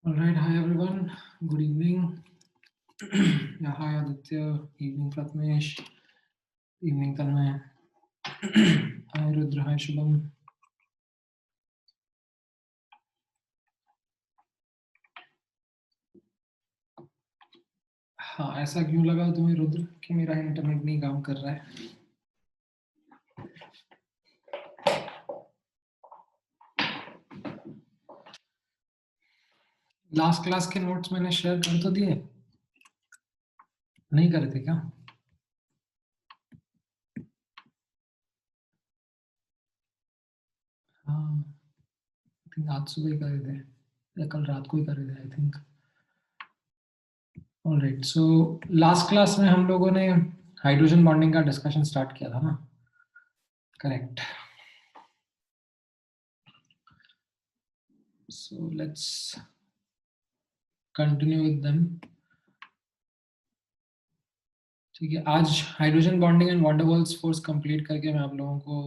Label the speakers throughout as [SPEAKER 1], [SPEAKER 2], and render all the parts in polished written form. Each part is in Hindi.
[SPEAKER 1] All right, hi everyone. Good evening. Yeah, hi Aditya. Evening Pratmesh. Evening Tanmay. Hi Rudra. Hi Shubham. हाँ, ऐसा क्यों लगा तुम्हें रुद्र कि मेरा इंटरनेट नहीं काम कर रहा है? लास्ट क्लास के नोट्स मैंने शेयर कर तो दिए, नहीं करे थे क्या? हाँ, I think आज सुबह ही करे थे या कल रात को ही करे थे, I think. Alright, so last class में हम लोगों ने हाइड्रोजन बॉन्डिंग का डिस्कशन स्टार्ट किया था ना? Correct. So let's continue with them. ठीक है, आज hydrogen bonding and van der Waals force complete करके मैं आप लोगों को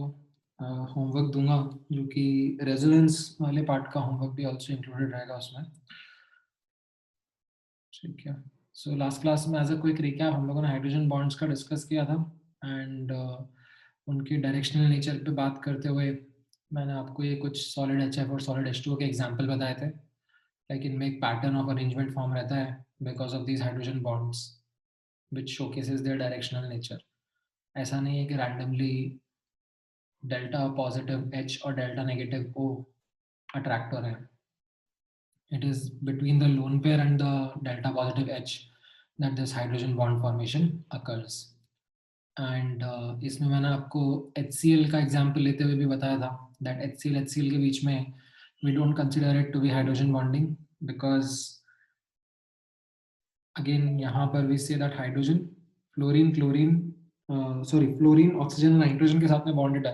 [SPEAKER 1] होमवर्क दूंगा, जो कि रेजोनेंस वाले पार्ट का होमवर्क भी ऑल्सो इंक्लूडेड रहेगा उसमें. ठीक है, सो लास्ट क्लास में एज अ क्विक रिकैप हम लोगों ने हाइड्रोजन बॉन्ड्स का डिस्कस किया था एंड उनकी डायरेक्शनल नेचर पे बात करते हुए मैंने आपको ये कुछ सॉलिड HF और सॉलिड H2O के एग्जांपल बताए थे. लाइक इनमें एक पैटर्न ऑफ अरेंजमेंट फॉर्म रहता है because of these hydrogen bonds which showcases their directional nature. ऐसा नहीं है कि randomly delta positive H और delta negative O attractor है. It is between the lone pair and the delta positive H that this hydrogen bond formation occurs. And इसमें मैंने आपको HCl का example लेते हुए भी बताया था that HCl के बीच में we don't consider it to be hydrogen bonding because again यहाँ पर we say that hydrogen fluorine oxygen nitrogen के साथ में बॉन्डेड है,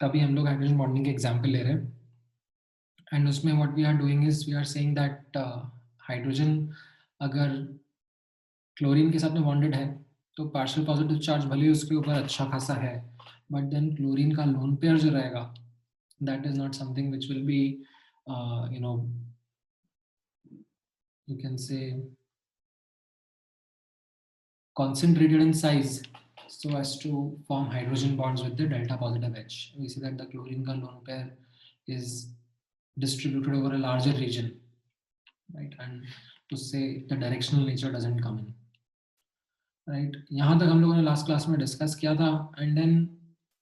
[SPEAKER 1] तभी हम लोग हाइड्रोजन बॉन्डिंग के एग्जांपल ले रहे हैं. एंड उसमें what we are doing is we are saying that hydrogen अगर क्लोरीन के साथ में बॉन्डेड है तो पार्शियल पॉजिटिव चार्ज भले ही उसके ऊपर अच्छा खासा है, बट देन क्लोरीन का लोन पेयर जो रहेगा that is not something which will B you can say concentrated in size so as to form hydrogen bonds with the delta positive H. We see that the chlorine ka lone pair is distributed over a larger region, right? And to say the directional nature doesn't come in, right? यहाँ तक हम लोगों ने लास्ट क्लास में डिस्कस किया था. एंड देन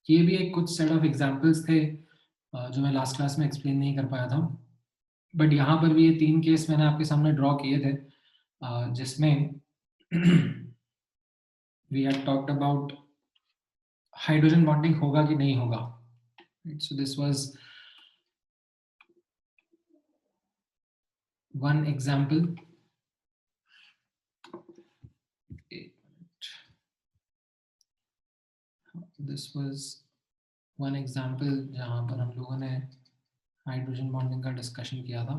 [SPEAKER 1] ये भी एक कुछ सेट ऑफ एग्जांपल्स थे जो मैं लास्ट क्लास में एक्सप्लेन नहीं कर पाया था, बट यहाँ पर भी ये 3 केस मैंने आपके सामने ड्रॉ किए थे जिसमें we had talked about hydrogen bonding होगा कि नहीं होगा. So this was one example. This was one example जहाँ पर हम लोगों ने हाइड्रोजन बॉन्डिंग का डिस्कशन किया था.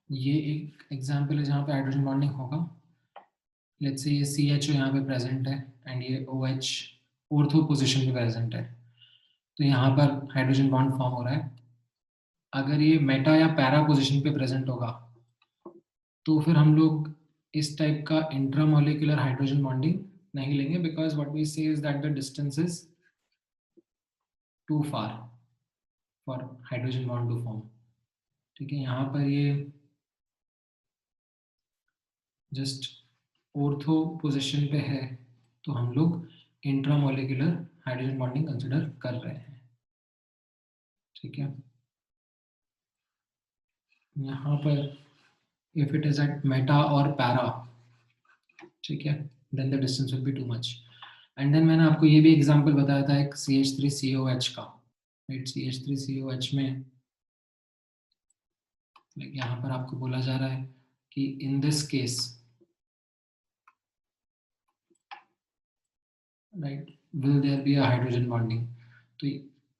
[SPEAKER 1] ये एक एग्जाम्पल है जहाँ पे हाइड्रोजन बॉन्डिंग होगा. लेट्स से ये CHO यहाँ पे प्रेजेंट है एंड ये OH ऑर्थो पोजीशन पे प्रेजेंट है, तो यहाँ पर हाइड्रोजन बॉन्ड फॉर्म हो रहा है. अगर ये मेटा या पैरा पोजीशन पे प्रेजेंट होगा तो फिर हम लोग इस टाइप का इंट्रामोलिकुलर हाइड्रोजन बॉन्डिंग नहीं लेंगे because what we say is that the distance is too far for hydrogen bond to form. ठीक है, यहाँ पर ये जस्ट ऑर्थो पोजीशन पे है तो हम लोग इंट्रामोलिकुलर हाइड्रोजन बॉन्डिंग कंसिडर कर रहे हैं. ठीक है, यहाँ पर if it is at meta और पैरा, ठीक है, then the distance will be too much. And then मैंने आपको ये भी एग्जांपल बताया था एक CH3COH का, राइट? CH3COH में यहाँ पर आपको बोला जा रहा है कि in this case, right, will there be a hydrogen bonding. तो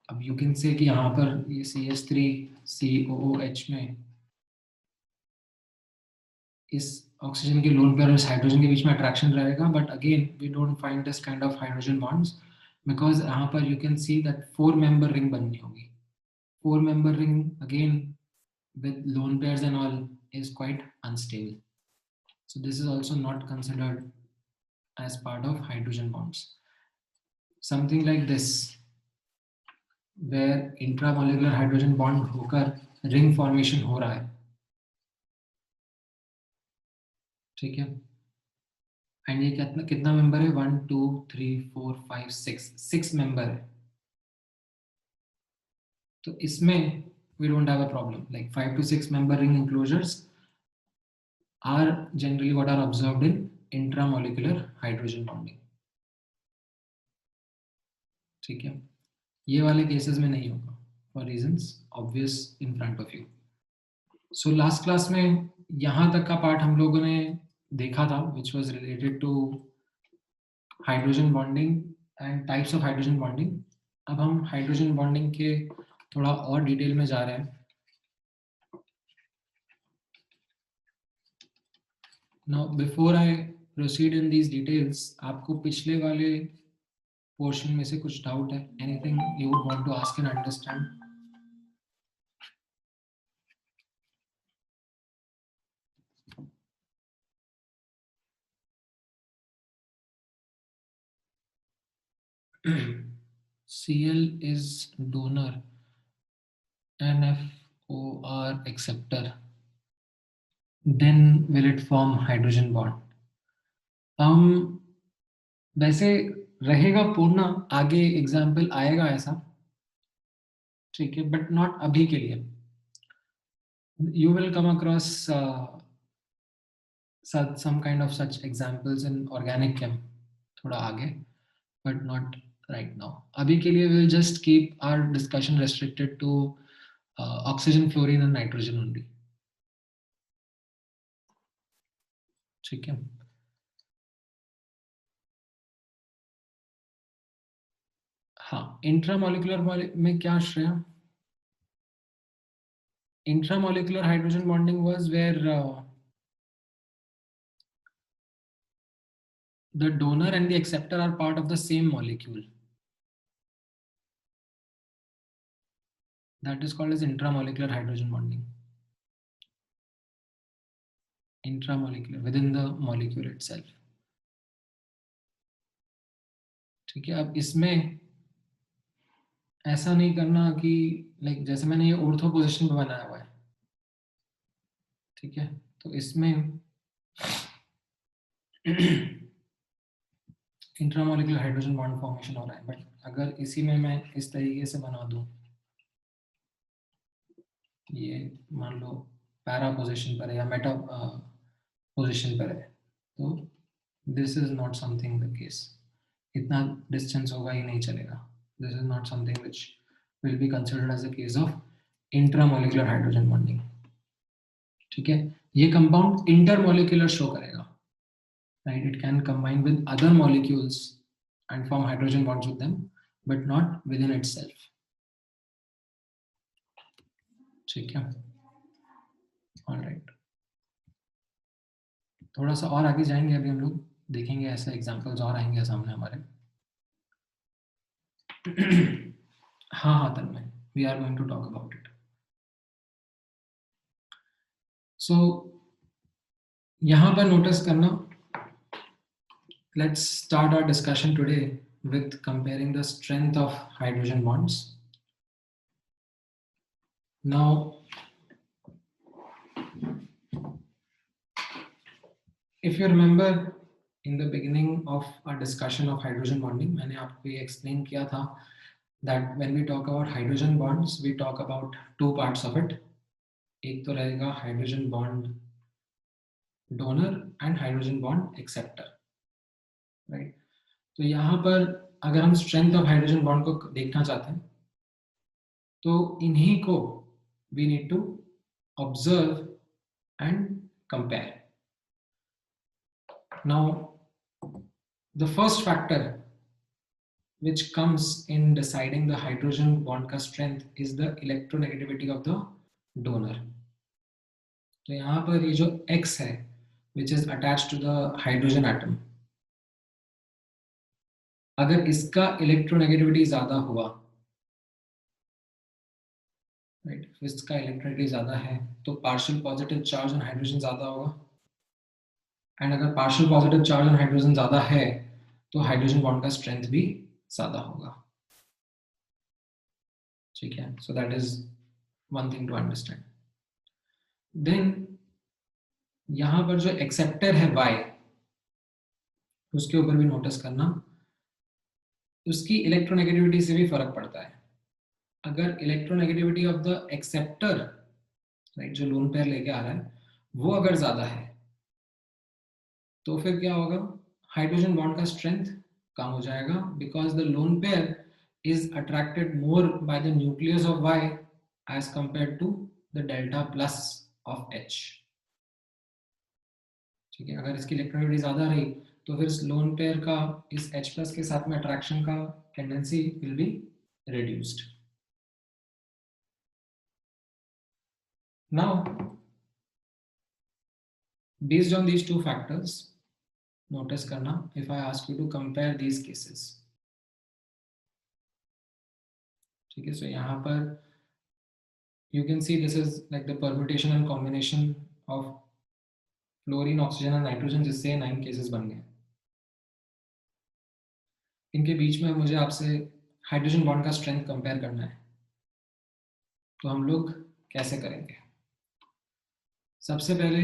[SPEAKER 1] अब यू कैन से कि यहाँ पर ये CH3COOH में इस ऑक्सीजन के लोन पेयर और इस हाइड्रोजन के बीच में अट्रैक्शन रहेगा, but again we don't find this kind of hydrogen bonds because यहाँ पर you can see that 4 member ring बननी होगी. 4 member ring again with lone pairs and all is quite unstable. So this is also not considered as part of hydrogen bonds. Something like this, where intramolecular hydrogen bond होकर ring formation हो रहा है, ठीक है. एंड ये कितना कितना मेंबर है? 1 2 3 4 5 6 मेंबर है. तो इसमें we don't have a problem. Like 5 to 6 member ring enclosures are generally what are observed in intramolecular hydrogen bonding. ठीक है. ये वाले केसेस में नहीं होगा for reasons obvious in front of you. So last class में यहाँ तक का पार्ट हम लोगों ने देखा था which was related to hydrogen bonding and types of hydrogen bonding. अब हम हाइड्रोजन बॉन्डिंग के थोड़ा और डिटेल में जा रहे हैं. Now before I proceed in these details, आपको पिछले वाले पोर्शन में से कुछ डाउट है? Anything you would want to ask and understand? Cl is donor, NFOR acceptor, then will it form hydrogen bond? वैसे रहेगा पूर्ण, आगे एग्जाम्पल आएगा ऐसा, ठीक है, बट नॉट अभी के लिए. You will come across some kind of such examples in organic chem थोड़ा आगे, but not right now. अभी के लिए we'll just keep our discussion restricted to oxygen, fluorine and nitrogen only. ठीक है. हाँ, इंट्रामोलिकुलर में क्या Shreya? Intramolecular hydrogen bonding was where the donor and the acceptor are part of the same molecule. That is called as intramolecular hydrogen bonding. Intramolecular, within the molecule itself. ठीक है. अब इसमें ऐसा नहीं करना कि लाइक जैसे मैंने ये ऑर्थो पोजीशन पे बनाया हुआ है, ठीक है, तो इसमें इंट्रामोलिकुलर हाइड्रोजन बॉन्ड फॉर्मेशन हो रहा है. बट अगर इसी में मैं इस तरीके से बना दूं, ये मान लो पैरा पोजीशन पर है या मेटा पोजीशन पर है, तो this is not something the case. इतना डिस्टेंस होगा ही नहीं चलेगा. This is not something which will be considered as a case of intramolecular hydrogen bonding. ठीक है. ये कंपाउंड इंटरमोलिकुलर शो करेगा, right? It can combine with other molecules and form hydrogen bonds with them, but not within itself. ठीक है. All right. थोड़ा सा और आगे जाएंगे, अभी हम लोग देखेंगे ऐसे एग्जांपल्स और आएंगे सामने हमारे. हाँ हाँ तन्मय, we are going to talk about it. So यहाँ पर नोटिस करना, let's start our discussion today with comparing the strength of hydrogen bonds. Now if you remember in the beginning of our discussion of hydrogen bonding, मैंने आपको ये explain किया था that when we talk about hydrogen bonds, we talk about two parts of it. एक तो रहेगा hydrogen bond donor and hydrogen bond acceptor, right? तो यहाँ पर अगर हम strength of hydrogen bond को देखना चाहते हैं, तो इन्हीं को we need to observe and compare. Now the first factor which comes in deciding the hydrogen bond का strength is the electronegativity of the donor. तो यहाँ पर ये जो X है which is attached to the hydrogen atom, अगर इसका इलेक्ट्रोनेगेटिविटी ज्यादा हुआ, राइट, इसका इलेक्ट्रोनेगेटिविटी ज्यादा है तो partial positive charge on hydrogen ज्यादा होगा, एंड अगर partial positive charge on hydrogen ज्यादा है तो हाइड्रोजन बॉन्ड का स्ट्रेंथ भी ज्यादा होगा। ठीक है, so that is one thing to understand. Then यहां पर जो एक्सेप्टर है Y, उसके ऊपर भी नोटिस करना, उसकी इलेक्ट्रोनेगेटिविटी से भी फर्क पड़ता है। अगर electronegativity of the acceptor, right, जो लोन पेयर लेके आ रहा है, वो अगर ज्यादा है तो फिर क्या होगा, हाइड्रोजन बॉन्ड का स्ट्रेंथ कम हो जाएगा, because the lone pair is attracted more by the nucleus of Y as compare to the delta plus of H। ठीक है, अगर इसकी इलेक्ट्रोनेगेटिविटी ज्यादा रही तो फिर इस लोन पेयर का इस H प्लस के साथ में अट्रैक्शन का tendency will be reduced. Now, based on these two factors, notice करना, if I ask you to compare these cases, ठीक है, so यहाँ पर you can see this is like the permutation and combination of fluorine, oxygen और नाइट्रोजन, जिससे 9 केसेस बन गए। इनके बीच में मुझे आपसे हाइड्रोजन बॉन्ड का स्ट्रेंथ कंपेयर करना है, तो हम लोग कैसे करेंगे? सबसे पहले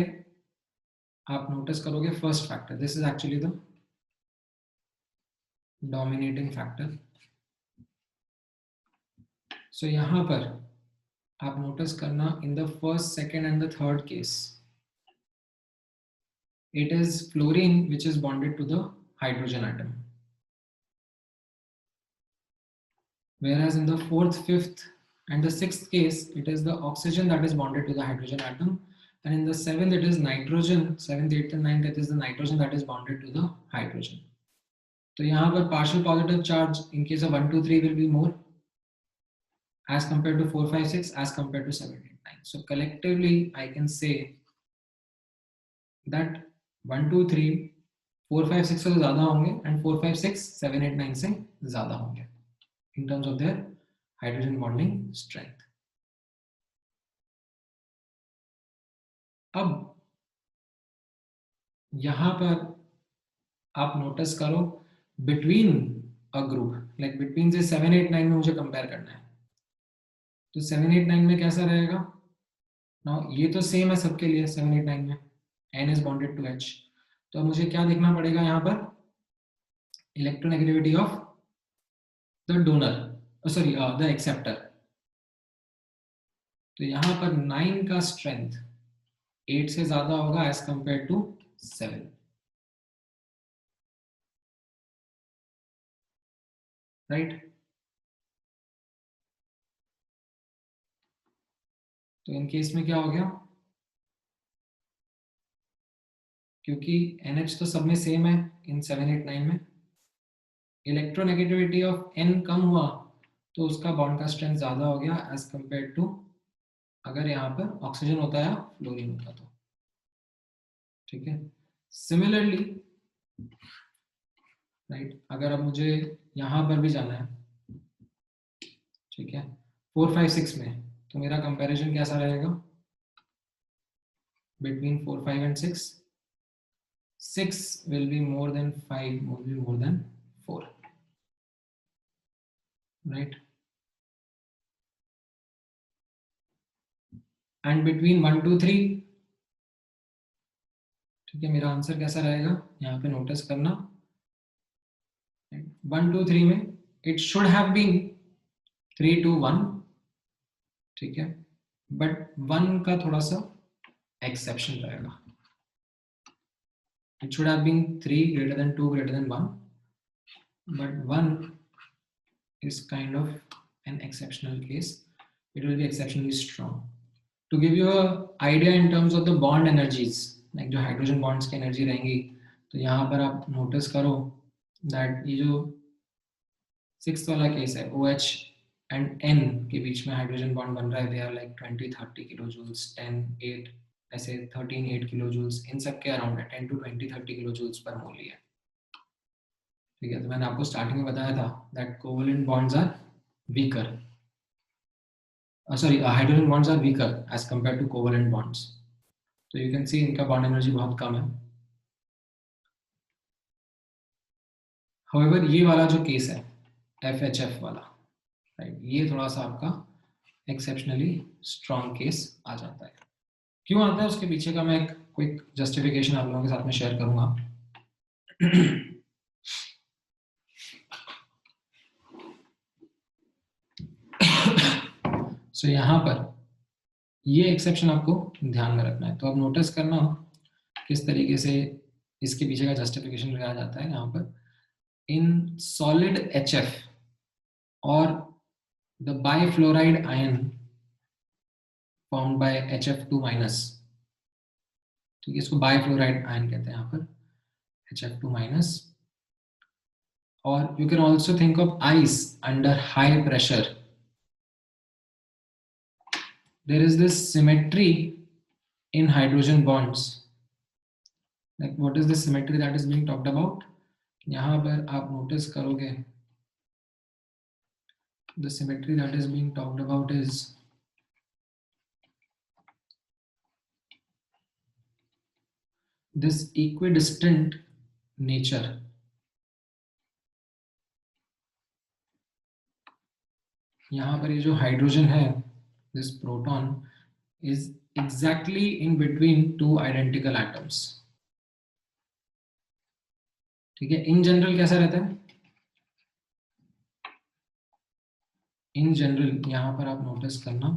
[SPEAKER 1] आप नोटिस करोगे first factor, this is actually the dominating factor. So यहाँ पर आप नोटिस करना, in the first, second and the third case, it is fluorine which is bonded to the hydrogen atom, whereas in the fourth, fifth and the sixth case it is the oxygen that is bonded to the hydrogen atom, and in the seventh it is nitrogen, seventh, eighth and ninth it is the nitrogen that is bonded to the hydrogen. तो यहाँ पर partial positive charge in case of 1 2 3 will be more as compared to 4 5 6 as compared to 7 8 9. So collectively I can say that 1 2 3 4 5 6 से ज्यादा होंगे and 4 5 6 7 8 9 से ज्यादा होंगे in terms of their hydrogen bonding strength. अब यहां पर आप नोटिस करो, between a group, like between से 7 8 9 में मुझे कंपेयर करना है, तो 7 8 9 में कैसा रहेगा? नाउ ये तो सेम है सबके लिए, 7 8 9 में N is bonded to H, तो मुझे क्या देखना पड़ेगा यहाँ पर? Electronegativity of the donor, sorry the acceptor. तो यहाँ पर 9 का स्ट्रेंथ 8 से ज्यादा होगा एज कंपेयर टू 7, राइट? तो इन केस में क्या हो गया, क्योंकि NH तो सब में सेम है इन 7 8 9 में, इलेक्ट्रोनेगेटिविटी ऑफ N कम हुआ तो उसका बॉन्ड का स्ट्रेंथ ज्यादा हो गया एज कंपेयर टू अगर यहाँ पर ऑक्सीजन होता है फ्लोरीन होता तो। ठीक है, सिमिलरली, राइट, अगर अब मुझे यहाँ पर भी जाना है, ठीक है, 4 5 6 में, तो मेरा कंपैरिजन कैसा रहेगा? Between 4 5 and 6, 6 will be more than 5, will be more than 4, right? And between 1 2 3, ठीक है, मेरा आंसर कैसा रहेगा यहाँ पे नोटिस करना, 1 2 3 में इट शुड हैव बीन 3 2 1, ठीक है, बट 1 का थोड़ा सा एक्सेप्शन रहेगा, it should have been 3 greater than 2 greater than 1, but 1 is kind of an exceptional case, it will be exceptionally strong. To give you a idea in terms of the bond energies, like जो हाइड्रोजन बॉन्ड्स की एनर्जी रहेंगी, तो यहाँ पर आप नोटिस करो दैट ये जो 6th वाला केस है, OH एंड N के बीच में हाइड्रोजन बॉन्ड बन रहा है, they are like 20 30 kilo joules, 10 8, ऐसे 13 8 किलो जूल्स, इन सब के अराउंड है, 10 to 20 30 किलो जूल्स पर मोल है। ठीक है, तो मैंने आपको स्टार्टिंग में बताया था that covalent bonds are weaker, sorry hydrogen bonds are weaker as compare to covalent bonds. तो यू कैन सी इनका बॉन्ड एनर्जी बहुत कम है। हाउएवर ये वाला जो केस है FHF वाला, राइट, ये थोड़ा सा आपका एक्सेप्शनली स्ट्रॉन्ग केस आ जाता है। क्यों आता है उसके पीछे का मैं एक क्विक जस्टिफिकेशन आप लोगों के साथ में शेयर करूंगा। सो यहाँ पर ये एक्सेप्शन आपको ध्यान में रखना है। तो अब नोटिस करना किस तरीके से इसके पीछे का जस्टिफिकेशन लगाया जाता है। यहाँ पर इन सॉलिड HF और the bifluoride ion formed by HF2 minus, ठीक है, इसको बाइफ्लोराइड आयन कहते हैं यहाँ पर HF2 माइनस। और you can also think of ice under high pressure. There is this symmetry in hydrogen bonds. Like what is the symmetry that is being talked about? यहाँ पर आप notice करोगे the symmetry that is being talked about is this equidistant nature. यहाँ पर ये जो हाइड्रोजन है, this proton is exactly in between two identical atoms. ठीक है, in general कैसा रहता है? In general यहाँ पर आप notice करना,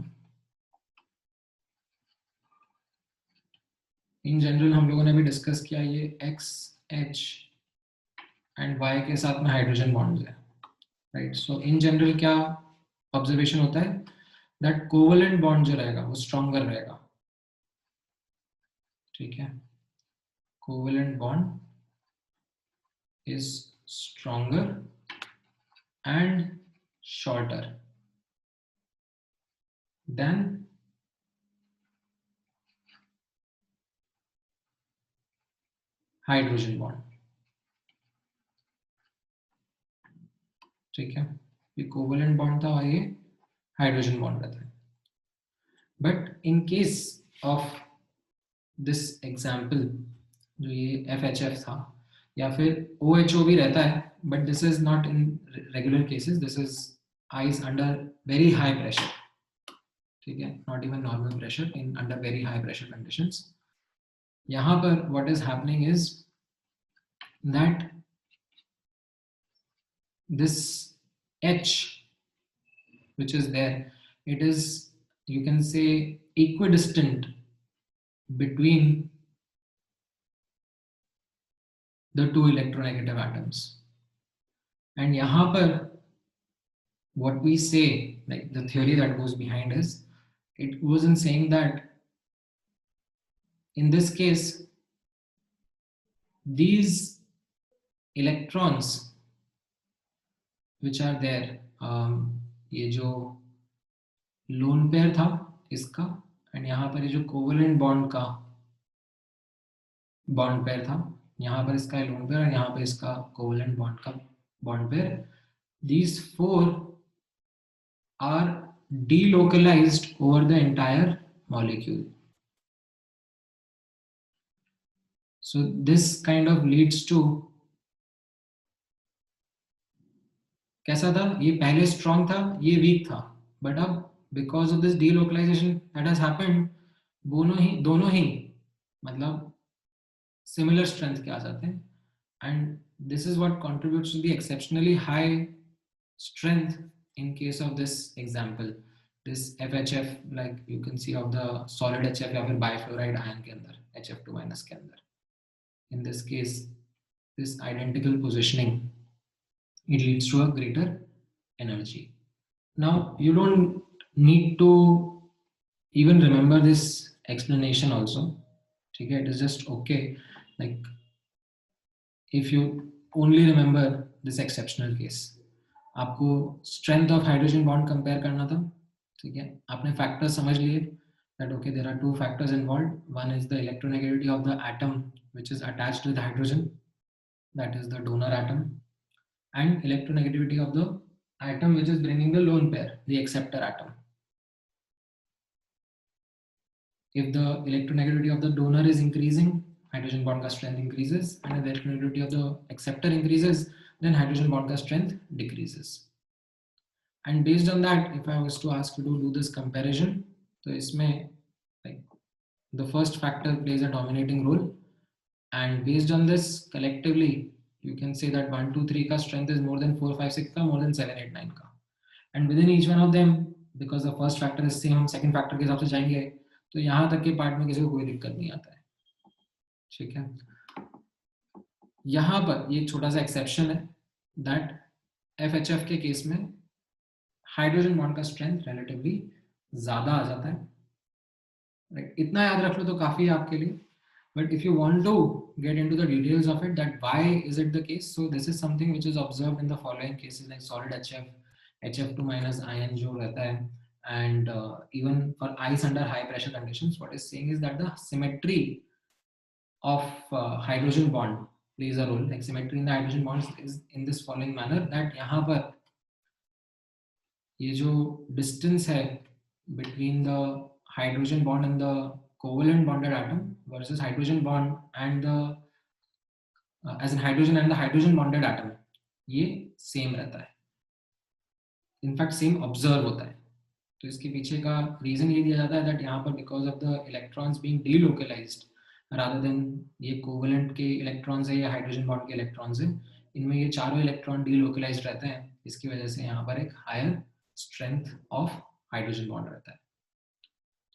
[SPEAKER 1] in general हम लोगों ने भी डिस्कस किया ये X, H एंड Y के साथ में हाइड्रोजन बॉन्ड्स है, राइट। सो इन जनरल क्या ऑब्जर्वेशन होता है दैट कोवेलेंट बॉन्ड जो रहेगा वो स्ट्रॉन्गर रहेगा, ठीक है, covalent bond is stronger and shorter than hydrogen bond, ठीक है। ये कोवेलेंट बॉन्ड था और ये हाइड्रोजन बॉन्ड रहता है। But in case of this example जो ये FHF था, या फिर OHO भी रहता है, but this is not in regular cases, this is ice under very high pressure, ठीक है, not even normal pressure, in under very high pressure conditions. यहाँ पर what is happening is that this H which is there, it is, you can say, equidistant between the two electronegative atoms. And यहाँ पर what we say, like the theory that goes behind is, it goes in saying that in this case these electrons which are there, ये जो लोन पेयर था इसका, एंड यहाँ पर ये जो कोवेलेंट बॉन्ड का बॉन्ड पेयर था, यहाँ पर इसका लोन पेयर और यहाँ पर इसका कोवेलेंट बॉन्ड का bond pair, these four are delocalized over the entire molecule. So this kind of leads to, कैसा था, ये पहले स्ट्रॉन्ग था, ये वीक था, बट अब because of this delocalization that has happened, दोनों ही मतलब सिमिलर स्ट्रेंथ के आ जाते हैं, and this is what contributes to the exceptionally high strength in case of this example, this FHF, like you can see of the solid HF या फिर bifluoride ion के अंदर HF2 minus के अंदर, in this case this identical positioning, it leads to a greater energy. Now you don't need to even remember this explanation also, okay, it is just okay, like if you only remember this exceptional case, आपको strength of hydrogen bond compare करना था, ठीक है, आपने फैक्टर्स समझ लिए that okay, there are two factors involved, one is the electronegativity of the atom which is attached with hydrogen, that is the donor atom, and electronegativity of the atom which is bringing the lone pair, the acceptor atom. If the electronegativity of the donor is increasing, hydrogen bond का strength increases, and if the electronegativity of the acceptor increases, then hydrogen bond का strength decreases. And based on that, if I was to ask you to do this comparison, तो इसमें like the first factor plays a dominating role, and based on this collectively you can say that 1 2 3 ka strength is more than 4 5 6 ka, more than 7 8 9 ka, and within each one of them, because the first factor is same, second factor के हिसाब से जाएंगे तो यहाँ तक के पार्ट में किसी को कोई दिक्कत नहीं आता है. ठीक है, यहाँ पर ये एक छोटा सा एक्सेप्शन है दैट FHF के केस में हाइड्रोजन बॉन्ड का स्ट्रेंथ रिलेटिवली ज्यादा आ जाता है. राइट, इतना याद रख लो तो काफी है आपके लिए. But if you want to get into the details of it, that why is it the case? So this is something which is observed in the following cases, like solid HF, HF2 minus ion जो रहता है, and even for ice under high pressure conditions, what is saying is that the symmetry of hydrogen bond plays a role. Like symmetry in the hydrogen bonds is in this following manner, that यहाँ पर ये जो distance है between the hydrogen bond and the covalent bonded atom versus hydrogen bond and the as in hydrogen and the hydrogen bonded atom, ये सेम रहता है, इनफैक्ट सेम ऑब्जर्व होता है. तो इसके पीछे का रीजन ये दिया जाता है दैट यहाँ पर because of the electrons being delocalised rather than ये कोवेलेंट के इलेक्ट्रॉन्स है या हाइड्रोजन बॉन्ड के इलेक्ट्रॉन्स है, इनमें ये चारों इलेक्ट्रॉन डीलोकलाइज्ड रहते हैं. इसकी वजह से यहाँ पर एक higher strength of hydrogen bond रहता है.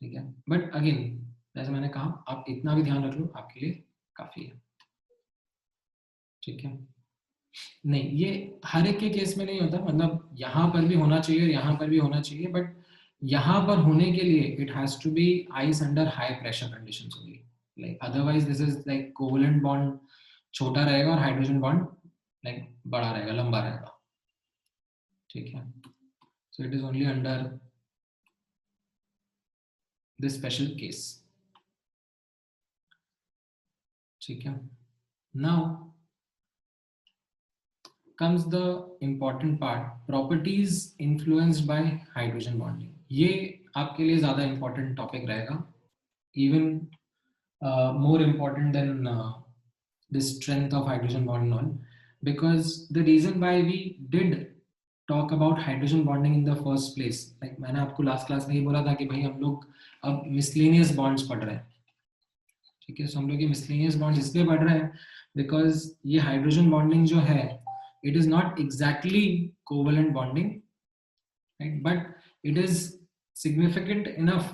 [SPEAKER 1] ठीक है, बट अगेन जैसे मैंने कहा, आप इतना भी ध्यान रख लो आपके लिए काफी है. ठीक है, नहीं ये हर एक के केस में नहीं होता, मतलब यहाँ पर भी होना चाहिए और यहाँ पर भी होना चाहिए, बट यहाँ पर होने के लिए it has to be ice under high pressure conditions only. Like otherwise this is like covalent bond छोटा रहेगा और हाइड्रोजन बॉन्ड लाइक बड़ा रहेगा, लंबा रहेगा. ठीक है, so it is only under this special case. ठीक है, now comes the important part, properties influenced by hydrogen bonding. ये आपके लिए ज़्यादा important topic रहेगा, even more important than the strength of hydrogen bond and all, because the reason why we did talk about hydrogen bonding in the first place, like मैंने आपको last class में ये बोला था कि भाई हम लोग अब miscellaneous bonds पढ़ रहे हैं. ठीक है, so हम लोग ये miscellaneous bonds इसलिए पढ़ रहे हैं because ये hydrogen bonding जो है, it is not exactly covalent bonding, right? But it is significant enough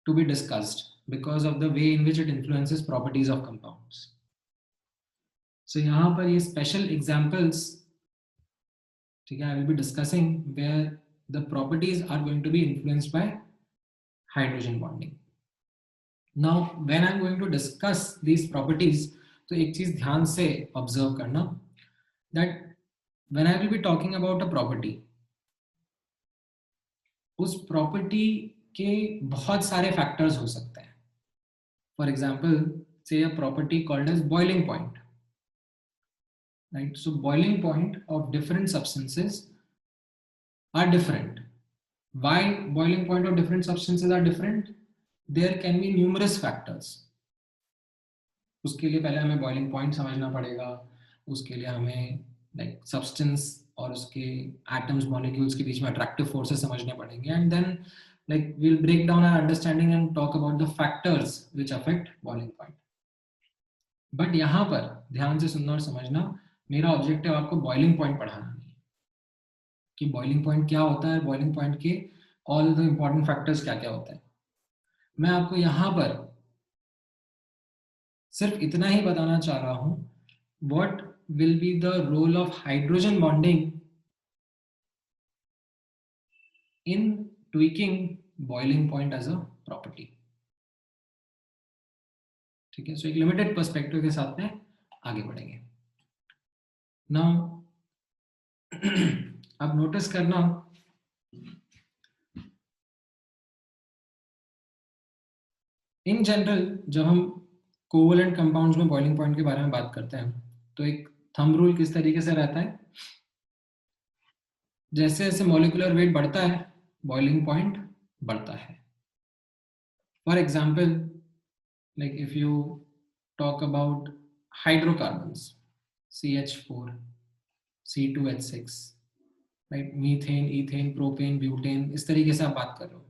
[SPEAKER 1] to be discussed because of the way in which it influences properties of compounds. So यहाँ पर ये special examples, ठीक है, I will be discussing where the properties are going to be influenced by hydrogen bonding. Now when I'm going to discuss these properties, तो एक चीज ध्यान से ऑब्जर्व करना, that when I will be talking about a property, उस प्रॉपर्टी के बहुत सारे फैक्टर्स हो सकते हैं. For example say a property called as boiling point, right? So boiling point of different substances are different. Why boiling point of different substances are different? There can be numerous factors. उसके लिए पहले हमें बॉइलिंग पॉइंट समझना पड़ेगा, उसके लिए हमें लाइक सब्सटेंस और उसके एटम्स मॉलिक्यूल्स के बीच में अट्रैक्टिव फोर्सेस समझने पड़ेंगे, and then like we will break down our understanding and talk about the factors which affect boiling point. But यहाँ पर ध्यान से सुनना और समझना, मेरा ऑब्जेक्टिव आपको बॉइलिंग पॉइंट पढ़ाना नहीं है कि बॉइलिंग पॉइंट क्या होता है, बॉइलिंग पॉइंट के ऑल द इंपॉर्टेंट फैक्टर्स क्या क्या होते हैं. मैं आपको यहाँ पर सिर्फ इतना ही बताना चाह रहा हूं, what will be the role of hydrogen bonding in tweaking boiling point as a property. ठीक है, सो एक लिमिटेड पर्सपेक्टिव के साथ में आगे बढ़ेंगे. नाउ अब नोटिस करना, इन जनरल जब हम कोवेलेंट कंपाउंड्स में बॉइलिंग पॉइंट के बारे में बात करते हैं तो एक थंब रूल किस तरीके से रहता है, जैसे जैसे मॉलिक्यूलर वेट बढ़ता है बॉइलिंग पॉइंट बढ़ता है. For example, like if you talk about hydrocarbons, CH4, C2H6, right, methane, ethane, propane, butane, इस तरीके से आप बात कर रहे हो.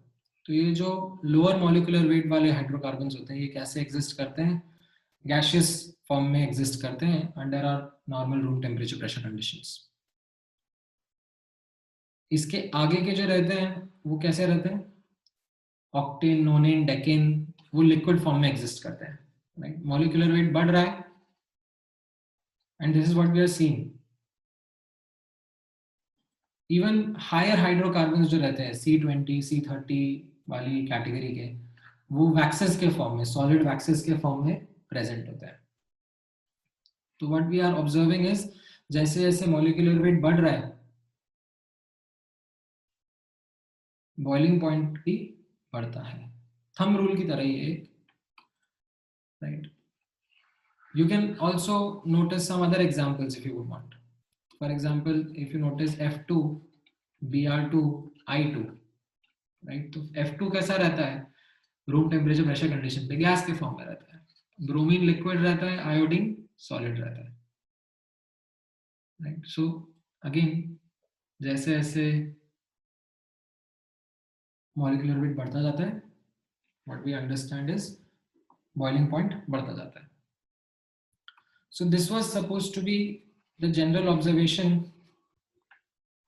[SPEAKER 1] तो ये जो लोअर मॉलिक्यूलर वेट वाले हाइड्रोकार्बन्स होते हैं, ये कैसे एग्जिस्ट करते हैं, गैशियस फॉर्म में एग्जिस्ट करते हैं under our normal room temperature pressure conditions. इसके आगे के जो रहते हैं वो कैसे रहते हैं, ऑक्टेन, नोनेन, डेकेन, वो लिक्विड फॉर्म में एग्जिस्ट करते हैं. राइट, मॉलिक्यूलर वेट बढ़ रहा है and this is what we are seeing. Even higher hydrocarbons जो रहते हैं C20, C30 वाली कैटेगरी के, वो वैक्सेस के फॉर्म में, सॉलिड वैक्सेस के फॉर्म में प्रेजेंट होता है. तो what we are observing is, जैसे जैसे मॉलिक्यूलर वेट बढ़ रहा है बॉइलिंग पॉइंट भी बढ़ता है. थंब रूल की तरह ही है, right. You can also notice some other examples if you would want. For example, if you notice F2, Br2, I2, right? तो F2 कैसा रहता है, रूम टेम्परेचर प्रेशर कंडीशन पे गैस के फॉर्म में रहता है. ब्रोमीन लिक्विड रहता है, आयोडीन सॉलिड रहता है. राइट, सो अगेन जैसे जैसे मॉलिक्यूलर वेट बढ़ता जाता है, what we understand is boiling point बढ़ता जाता है. So this was supposed to be the general observation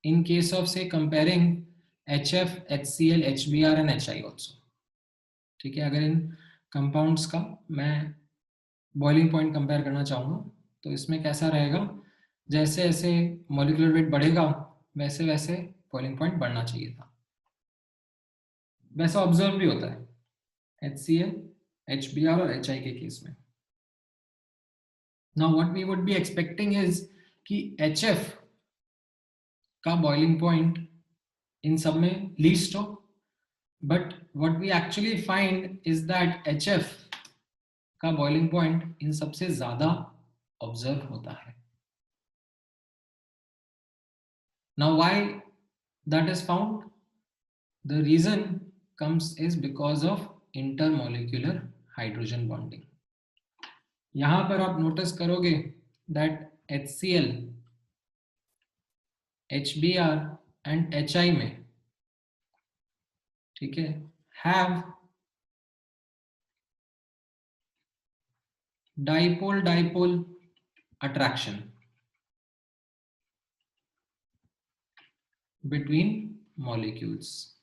[SPEAKER 1] in case of say comparing HF, HCl, HBr and HI also. ठीक है, अगर इन कंपाउंड्स का मैं बॉइलिंग पॉइंट कंपेयर करना चाहूँगा तो इसमें कैसा रहेगा, जैसे जैसे मॉलिक्यूलर वेट बढ़ेगा वैसे वैसे बॉइलिंग पॉइंट बढ़ना चाहिए था. वैसा ऑब्जर्व भी होता है HCl, HBr और HI के केस में. Now what we would be expecting is कि HF का बॉइलिंग पॉइंट इन सब में लीस्ट हो, but what we actually find is that HF का बॉइलिंग पॉइंट इन सबसे ज्यादा ऑब्जर्व होता है. Now why that is found, the reason comes is because of intermolecular hydrogen bonding. यहां पर आप नोटिस करोगे that HCl, HBr and HI में, ठीक है, have dipole-dipole attraction between molecules.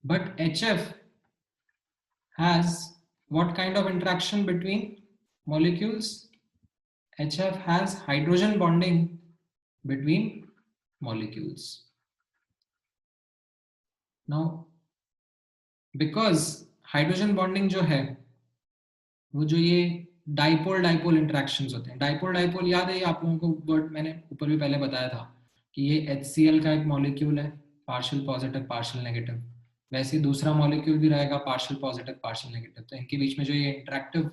[SPEAKER 1] But HF has what kind of interaction between molecules? HF has hydrogen bonding between molecules. Now, because hydrogen bonding जो है वो जो ये डाइपोल डाइपोल इंटरेक्शंस होते हैं, डाइपोल डाइपोल याद है आप लोगों को, वर्ड मैंने ऊपर भी पहले बताया था कि ये HCl का एक मॉलिक्यूल है, पार्शियल पॉजिटिव पार्शियल नेगेटिव. वैसे ही दूसरा मॉलिक्यूल भी रहेगा पार्शियल पॉजिटिव पार्शियल नेगेटिव. तो इनके बीच में जो ये इंटरेक्टिव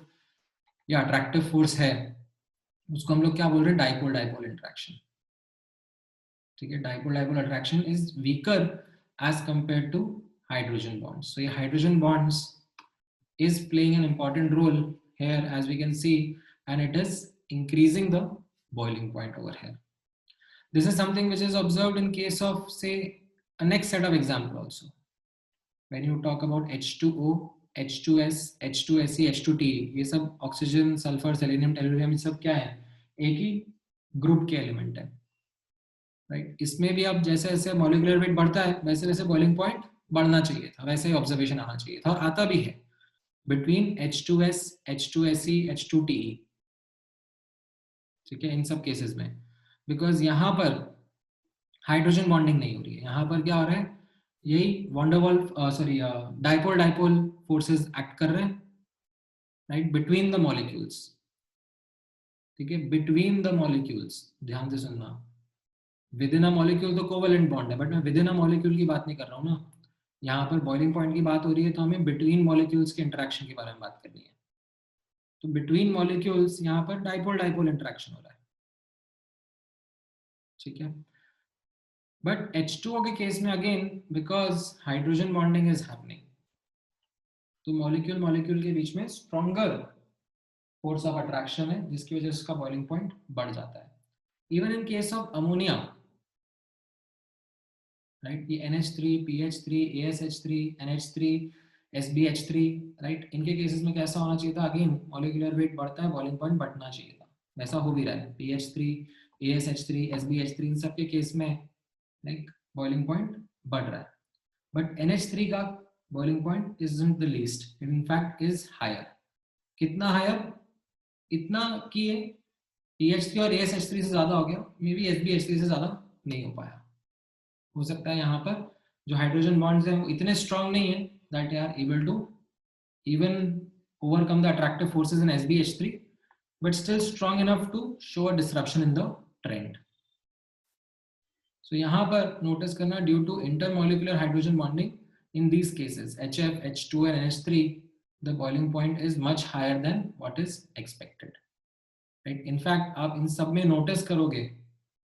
[SPEAKER 1] या अट्रैक्टिव फोर्स है उसको हम लोग क्या बोल रहे हैं, डाइपोल डाइपोल इंटरेक्शन. ठीक है, dipole dipole attraction is weaker as compare to hydrogen bonds. So ये hydrogen bonds is playing an important role here, as we can see, and it is increasing the boiling point over here. This is something which is observed in case of say a next set of example also. When you talk about H2O, H2S, H2Se, H2Te, ये सब ऑक्सीजन, सल्फर, सेलेनियम, टेलुरियम, ये सब क्या है, एक ही ग्रुप के एलिमेंट है. राइट, इसमें भी अब जैसे जैसे मॉलिक्यूलर वेट बढ़ता है वैसे वैसे बॉइलिंग पॉइंट बढ़ना चाहिए था, वैसे ही ऑब्जर्वेशन आना चाहिए था और आता भी है between H2S, H2Se, H2Te. ठीक है, इन सब केसेस में, बिकॉज यहां पर हाइड्रोजन बॉन्डिंग नहीं हो रही है. यहां पर क्या हो रहा है, यही वंडरवॉल्फ डाइपोल डाइपोल फोर्सेस एक्ट कर रहे हैं, राइट, बिटवीन द मॉलिक्यूल्स. ठीक है, बिटवीन द मॉलिक्यूल्स, ध्यान से सुनना. विद इन अ मॉलिक्यूल तो कोवेलेंट बॉन्ड है, बट मैं विद इन अ मॉलिक्यूल की बात नहीं कर रहा हूँ ना. यहाँ पर बॉइलिंग पॉइंट की बात हो रही है तो हमें बिटवीन मॉलिक्यूल्स के इंटरेक्शन के बारे में बात करनी है. तो बिटवीन मॉलिक्यूल्स यहाँ पर डाइपोल डाइपोल इंटरेक्शन हो रहा है, ठीक है। बट H2O के केस में again because hydrogen bonding is happening, तो मॉलिक्यूल मॉलिक्यूल के बीच में स्ट्रॉन्गर फोर्स ऑफ अट्रैक्शन है, जिसकी वजह से उसका बॉइलिंग पॉइंट बढ़ जाता है। Even in case of ammonia, right, ये NH3, PH3, ASH3, NH3, SbH3, right, इनके केसेस में कैसा होना चाहिए था, अगेन मॉलिक्यूलर वेट बढ़ता है, बॉइलिंग पॉइंट बढ़ना चाहिए था, वैसा हो भी रहा है। PH3, ASH3, SbH3 इन सब के केस में लाइक बॉइलिंग पॉइंट बढ़ रहा है, बट NH3 का boiling point isn't the least, it in fact is higher. कितना हायर? इतना कि ये PH3 और ASH3 से ज्यादा हो गया, मे बी SbH3 से ज्यादा नहीं हो पाया। हो सकता है यहाँ पर जो हाइड्रोजन बॉन्ड्स हैं वो इतने स्ट्रॉन्ग नहीं है that they are able to even overcome the attractive forces in SbH3, but still strong enough to show a disruption in the trend. So यहाँ पर notice करना, due to intermolecular hydrogen bonding in these cases HF, H2 and NH3, the boiling point is much higher than what is expected. Right? In fact, आप इन सब में notice करोगे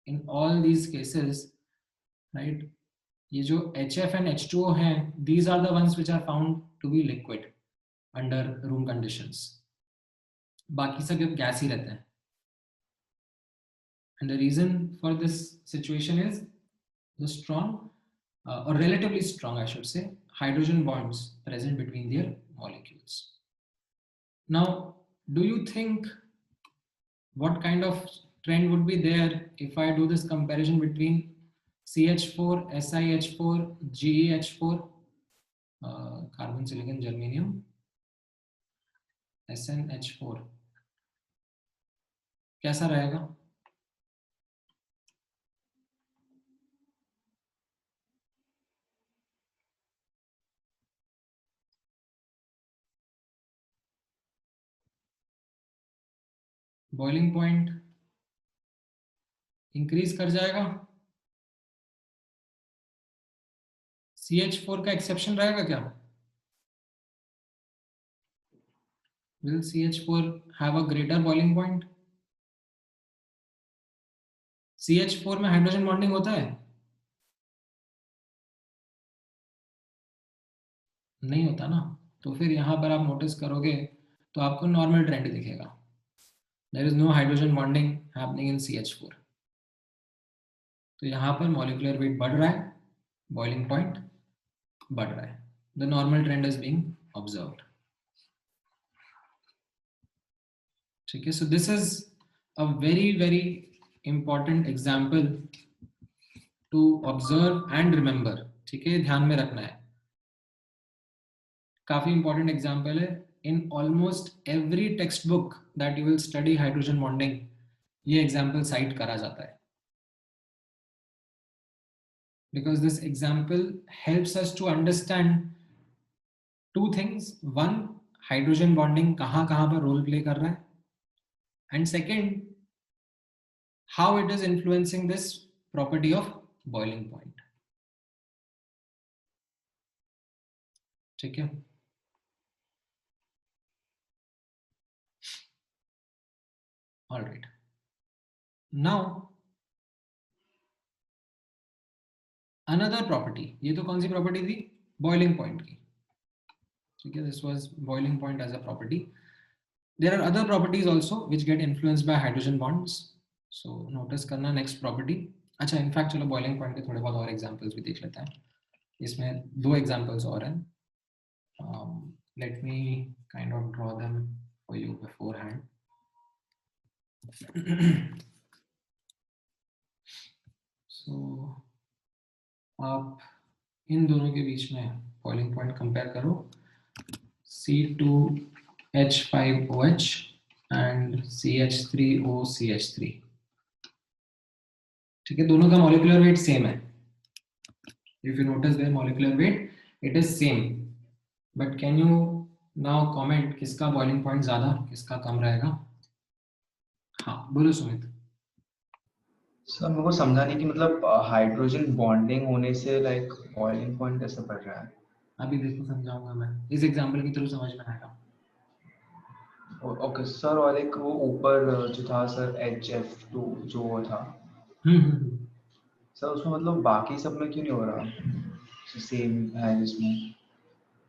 [SPEAKER 1] in all these cases, right? ये जो HF and H2O हैं, these are the ones which are found to be liquid under room conditions. बाकी सब गैस ही रहते हैं. And the reason for this situation is the strong or relatively strong, I should say, hydrogen bonds present between their molecules. Now, do you think what kind of trend would be there if I do this comparison between CH4, SiH4, GeH4, carbon, silicon, germanium, SnH4, कैसा रहेगा? बॉइलिंग पॉइंट इंक्रीज कर जाएगा? CH4 का एक्सेप्शन रहेगा क्या? Will CH4 have a greater boiling point? CH4 में हाइड्रोजन बॉन्डिंग होता है? नहीं होता ना, तो फिर यहाँ पर आप नोटिस करोगे तो आपको नॉर्मल ट्रेंड दिखेगा. There is no hydrogen bonding happening in CH4. तो यहाँ पर मॉलिक्यूलर वेट बढ़ रहा है, बॉइलिंग पॉइंट बढ़ रहा है. The normal trend is being observed. ठीक है, so this is a very very important example to observe and remember. ठीक है, ध्यान में रखना है. काफी इंपॉर्टेंट एग्जाम्पल है. In almost every text book that you will study hydrogen bonding, ये एग्जाम्पल साइट करा जाता है, because this example helps us to understand two things. One, hydrogen bonding कहाँ कहाँ पर रोल प्ले कर रहा है, and second, how it is influencing this property of boiling point. ठीक है, all right. Now another property, ये तो कौन सी प्रॉपर्टी थी? बॉइलिंग पॉइंट की. ठीक है, this was boiling point as a property. There are other properties also which get influenced by hydrogen bonds. So notice करना next property. अच्छा, in fact चलो boiling point के थोड़े बहुत और examples भी देख लेते हैं. इसमें दो examples और हैं. Let me kind of draw them for you beforehand. So आप इन दोनों के बीच में boiling point compare करो. C2H5OH and CH3OCH3. ठीक है, दोनों का molecular weight same है. If you notice their molecular weight, it is same. But can you now comment किसका boiling point ज़्यादा, किसका कम रहेगा? हाँ, बोलो सुमित.
[SPEAKER 2] सर मेरे को समझा नहीं कि मतलब हाइड्रोजन बॉन्डिंग होने से लाइक बॉइलिंग पॉइंट कैसे बढ़ रहा है.
[SPEAKER 1] अभी देखो समझाऊंगा मैं, इस एग्जांपल के थ्रू समझ में आएगा.
[SPEAKER 2] ओके सर, और एक वो ऊपर जो था सर, HF2 जो वो था
[SPEAKER 1] हम्म।
[SPEAKER 2] सर, उसमें मतलब बाकी सब में क्यों नहीं हो रहा, सेम है जिसमें?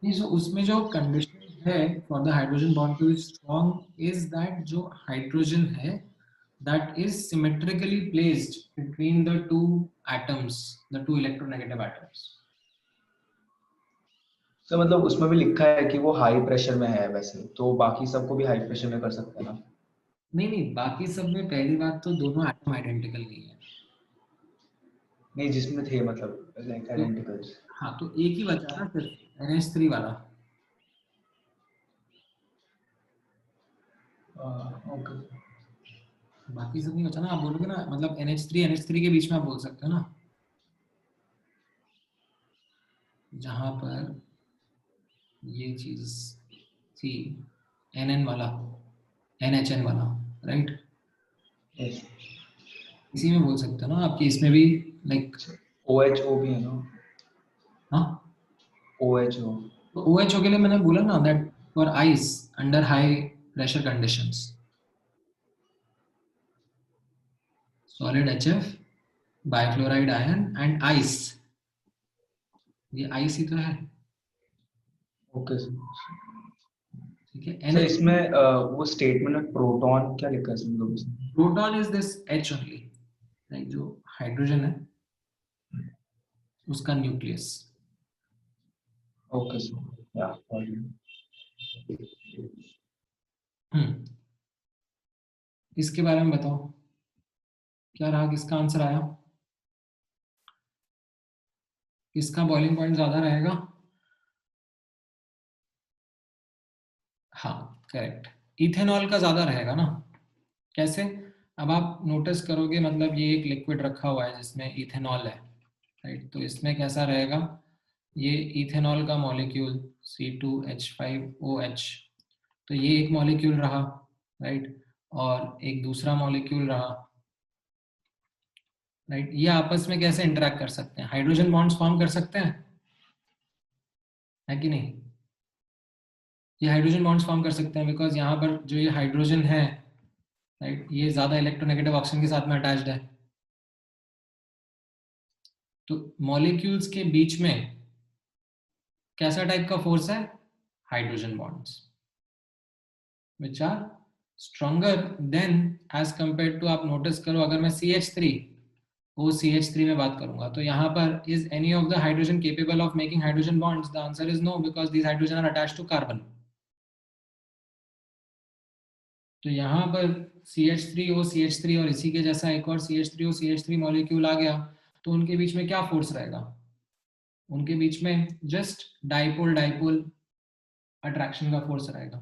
[SPEAKER 1] नहीं, सो उसमें जो कंडीशन है for the hydrogen bond to be strong is that जो हाइड्रोजन है that is symmetrically placed between the two atoms, the two electronegative atoms.
[SPEAKER 2] Sir मतलब उसमें भी लिखा है कि वो हाई प्रेशर में है, वैसे तो बाकी सबको भी हाई प्रेशर में कर सकते हैं ना?
[SPEAKER 1] नहीं नहीं, बाकी सब में पहली बात तो दोनों एटम आइडेंटिकल नहीं है।
[SPEAKER 2] नहीं, जिसमें थे मतलब लाइक
[SPEAKER 1] तो
[SPEAKER 2] आइडेंटिकल।
[SPEAKER 1] हाँ, तो एक ही बचा ना सिर्फ NH3 वाला।
[SPEAKER 2] ओके।
[SPEAKER 1] बाकी सब नहीं बचा ना, आप बोलोगे ना, मतलब NH3 के बीच में आप बोल सकते हो ना, जहां पर ये चीज थी, NN वाला, NHN वाला, राइट।
[SPEAKER 2] यस।
[SPEAKER 1] इसी में बोल सकते हो ना आपकी, इसमें भी लाइक।
[SPEAKER 2] OHO भी है ना?
[SPEAKER 1] हाँ,
[SPEAKER 2] OHO।
[SPEAKER 1] तो OHO के लिए मैंने बोला ना that for ice under high pressure conditions, solid HF, bichloride ion and ice, ये आइस ही तो है।
[SPEAKER 2] Okay sir.
[SPEAKER 1] ठीक है,
[SPEAKER 2] सर
[SPEAKER 1] NH,
[SPEAKER 2] इसमें वो स्टेटमेंट में प्रोटॉन क्या लिखा है सर, मतलब इसमें?
[SPEAKER 1] Proton is this H only, like जो हाइड्रोजन है उसका न्यूक्लियस।
[SPEAKER 2] ओके सर, या
[SPEAKER 1] हम्म, इसके बारे में बताओ, क्या रहा, किसका आंसर आया, किसका बॉइलिंग पॉइंट ज्यादा रहेगा? हाँ, करेक्ट, इथेनॉल का ज्यादा रहेगा ना। कैसे? अब आप नोटिस करोगे, मतलब ये एक लिक्विड रखा हुआ है जिसमें इथेनॉल है, राइट। तो इसमें कैसा रहेगा, ये इथेनॉल का मॉलिक्यूल C2H5OH, तो ये एक मॉलिक्यूल रहा, राइट, और एक दूसरा मॉलिक्यूल रहा, राइट। ये आपस में कैसे इंटरेक्ट कर सकते हैं, हाइड्रोजन बॉन्ड्स फॉर्म कर सकते हैं, है कि नहीं? ये हाइड्रोजन बॉन्ड्स फॉर्म कर सकते हैं बिकॉज यहाँ पर जो ये हाइड्रोजन है, राइट, ये ज्यादा इलेक्ट्रोनेगेटिव ऑक्सीजन के साथ में अटैच्ड है। तो मॉलिक्यूल्स के बीच में कैसा टाइप का फोर्स है, hydrogen bonds which are stronger than, as compare to, आप नोटिस करो, अगर मैं CH3 ओ CH3 में बात करूंगा, तो यहाँ पर is any of the hydrogen capable of making hydrogen bonds, the answer is no, because these hydrogen are attached to carbon. तो यहाँ पर CH3O CH3 और इसी के जैसा एक और CH3O CH3 मॉलिक्यूल आ गया, तो उनके बीच में क्या फोर्स रहेगा, उनके बीच में जस्ट डाइपोल डाइपोल अट्रैक्शन का फोर्स रहेगा।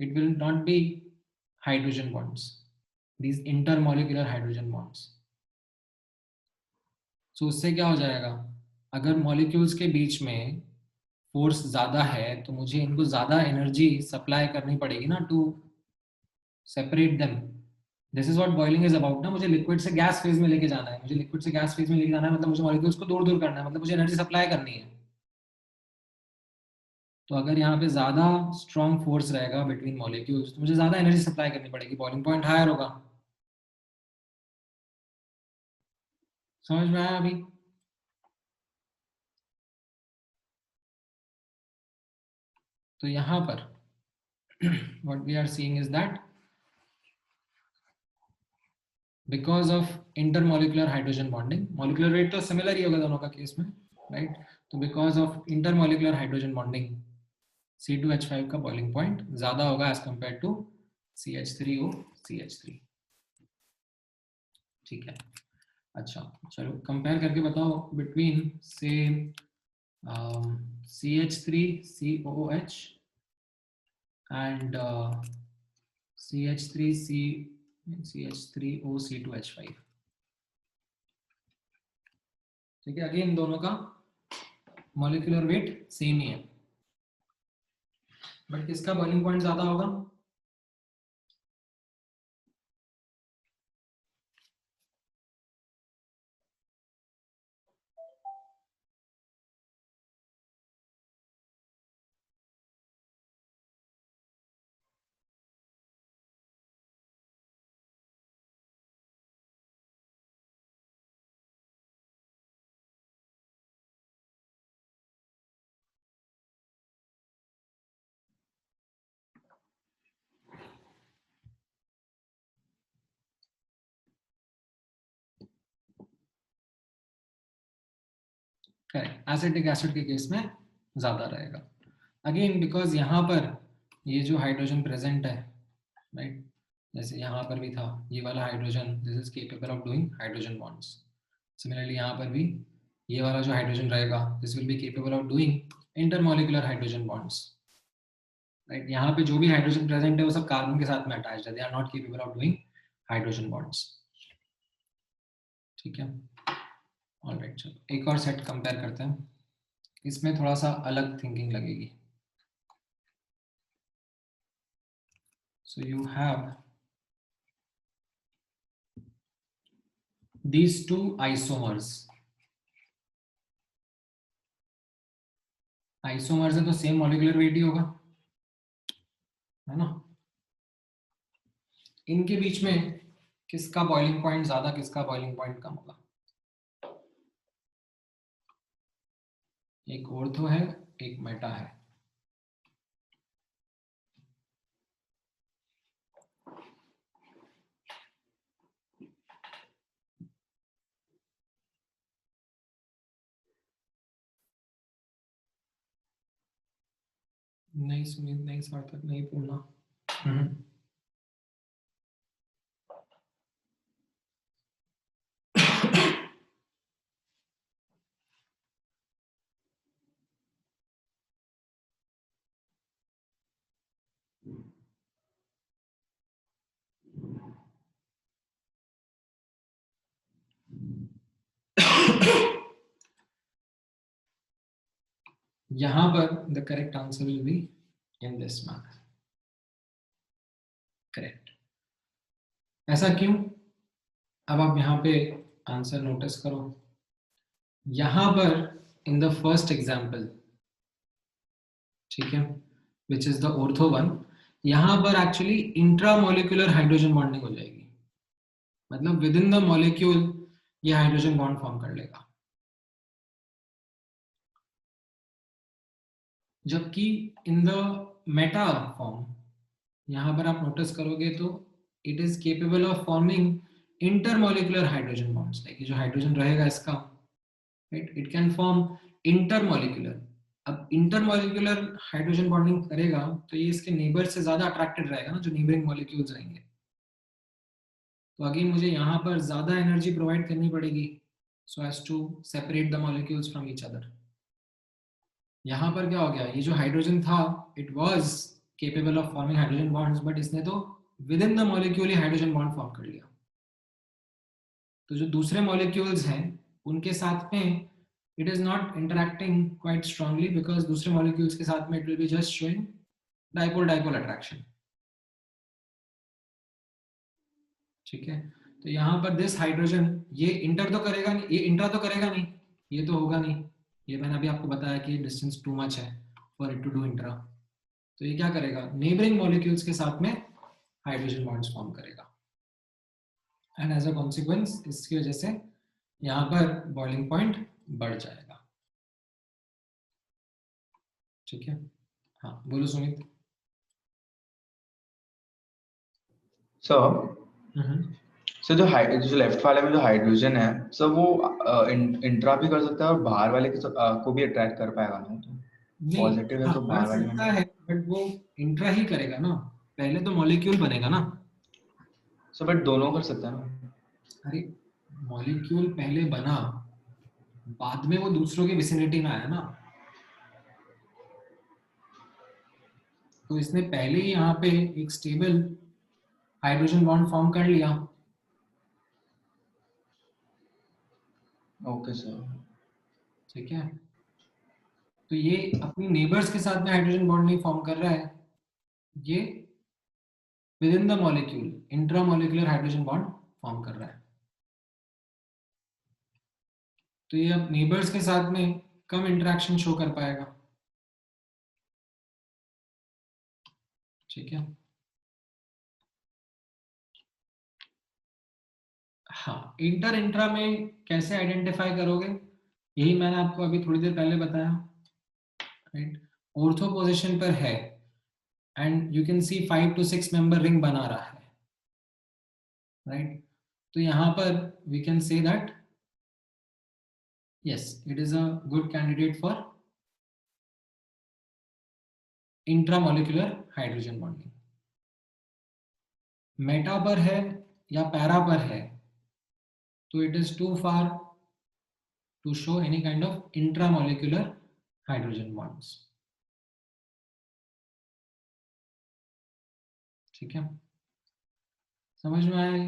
[SPEAKER 1] It will not be hydrogen bonds, these intermolecular hydrogen bonds. So उससे क्या हो जाएगा, अगर मॉलिक्यूल्स के बीच में फोर्स ज्यादा है तो मुझे इनको ज्यादा एनर्जी सप्लाई करनी पड़ेगी ना, to separate them. This is what boiling is about ना, मुझे लिक्विड से गैस फेज में लेके जाना है, मुझे लिक्विड से गैस फेज में लेके जाना है, मतलब मुझे मॉलिक्यूल्स को दूर दूर करना है, मतलब मुझे एनर्जी सप्लाई करनी है। तो अगर यहाँ पे ज्यादा स्ट्रॉन्ग फोर्स रहेगा बिटवीन मॉलिक्यूल्स तो मुझे ज्यादा एनर्जी सप्लाई करनी पड़ेगी, बॉइलिंग पॉइंट हायर होगा। समझ में आया अभी? तो यहाँ पर what we are seeing is that because of intermolecular hydrogen bonding, molecular weight तो similar ही होगा दोनों का केस में, right? तो because of intermolecular hydrogen bonding, C2H5 का boiling point ज्यादा होगा as compared to CH3O CH3। ठीक है, अच्छा, चलो कंपेयर करके बताओ बिटवीन से CH3COOH एंड CH3OC2H5। ठीक है, अगेन दोनों का मॉलिक्यूलर वेट सेम ही है, बट किसका बॉइलिंग पॉइंट ज्यादा होगा? करेक्ट, एसिटिक एसिड के केस में ज्यादा रहेगा। अगेन बिकॉज यहाँ पर ये जो हाइड्रोजन प्रेजेंट है, राइट, जैसे यहाँ पर भी था ये वाला hydrogen, this is capable of doing hydrogen bonds. Similarly यहाँ पर भी ये वाला जो हाइड्रोजन रहेगा, this will be capable of doing intermolecular hydrogen bonds, right. यहाँ पे जो भी हाइड्रोजन प्रेजेंट है वो सब कार्बन के साथ में अटैच्ड है, they are not capable of doing hydrogen bonds. ठीक है, ऑलराइट, चलो एक और सेट कंपेयर करते हैं, इसमें थोड़ा सा अलग थिंकिंग लगेगी। So you have these two isomers. Isomers है तो सेम मॉलिक्यूलर वेट ही होगा, है ना। इनके बीच में किसका बॉइलिंग पॉइंट ज्यादा, किसका बॉइलिंग पॉइंट कम होगा? एक ऑर्थो है, एक मेटा है। नहीं सुनी, नहीं सार्थक, नहीं पूर्णा। यहां पर the correct answer will be in this manner. Correct. ऐसा क्यों? अब आप यहाँ पे आंसर नोटिस करो, यहां पर इन द फर्स्ट एग्जाम्पल, ठीक है, which is the ortho one, यहां पर एक्चुअली इंट्रामोलिकुलर हाइड्रोजन बॉन्डिंग हो जाएगी, मतलब विद इन द मॉलिक्यूल ये हाइड्रोजन बॉन्ड फॉर्म कर लेगा। जबकि इन द मेटा फॉर्म, यहां पर आप नोटिस करोगे तो it is capable of forming intermolecular hydrogen bonds, like जो हाइड्रोजन रहेगा इसका, right, it can form intermolecular. अब इंटरमोलिकुलर हाइड्रोजन बॉन्डिंग करेगा तो ये इसके नेबर से ज्यादा अट्रैक्टेड रहेगा ना, जो नेबरिंग मॉलिक्यूल्स रहेंगे। तो अगेन मुझे यहाँ पर ज्यादा एनर्जी प्रोवाइड करनी पड़ेगी so as to separate the molecules from each other. यहाँ पर क्या हो गया, ये जो हाइड्रोजन था it was capable of forming hydrogen bonds, but इसने तो विद इन द मॉलिक्यूल ही हाइड्रोजन बॉन्ड फॉर्म कर लिया। तो जो दूसरे मॉलिक्यूल्स हैं उनके साथ में it is not interacting quite strongly because दूसरे molecules के साथ में it will be just showing dipole-dipole attraction। ठीक है, तो यहाँ पर this hydrogen ये इंटर तो करेगा नहीं, ये इंटर तो करेगा नहीं, ये तो होगा नहीं, ये मैंने अभी आपको बताया कि डिस्टेंस टू मच है for it to do intra. तो ये क्या करेगा, नेबरिंग मॉलिक्यूल्स के साथ में हाइड्रोजन बॉन्ड्स फॉर्म करेगा, एंड एज अ कॉन्सिक्वेंस इसकी वजह से यहाँ पर बॉइलिंग पॉइंट बढ़ जाएगा। ठीक है, हाँ बोलो सुमित।
[SPEAKER 2] सो जो लेफ्ट वाले में जो हाइड्रोजन है, सो वो इंट्रा भी कर सकता है और बाहर वाले को भी अट्रैक्ट कर पाएगा ना, तो पॉजिटिव है तो बाहर वाले में
[SPEAKER 1] है, बट वो इंट्रा ही करेगा ना, पहले तो मॉलिक्यूल बनेगा ना।
[SPEAKER 2] सो बट दोनों कर सकता है ना।
[SPEAKER 1] अरे मॉलिक्यूल पहले बना, बाद में वो दूसरों के विसिनिटी में आया ना, तो इसने पहले ही यहाँ पे एक स्टेबल हाइड्रोजन बॉन्ड फॉर्म कर लिया।
[SPEAKER 2] ओके सर,
[SPEAKER 1] ठीक है, तो ये अपनी नेबर्स के साथ में हाइड्रोजन बॉन्ड नहीं फॉर्म कर रहा है, ये with in the molecule intramolecular hydrogen bond form कर रहा है। तो ये अब नेबर्स के साथ में कम इंटरेक्शन शो कर पाएगा। ठीक है, हाँ, इंटर इंट्रा में कैसे आइडेंटिफाई करोगे, यही मैंने आपको अभी थोड़ी देर पहले बताया, राइट। ऑर्थो पोजीशन पर है and you can see 5 to 6 member ring बना रहा है, राइट। तो यहां पर we can say that yes, it is a good candidate for intramolecular hydrogen bonding. Meta पर है या पैरा पर है तो it is too far to show any kind of intramolecular hydrogen bonds. ठीक है, समझ में आए?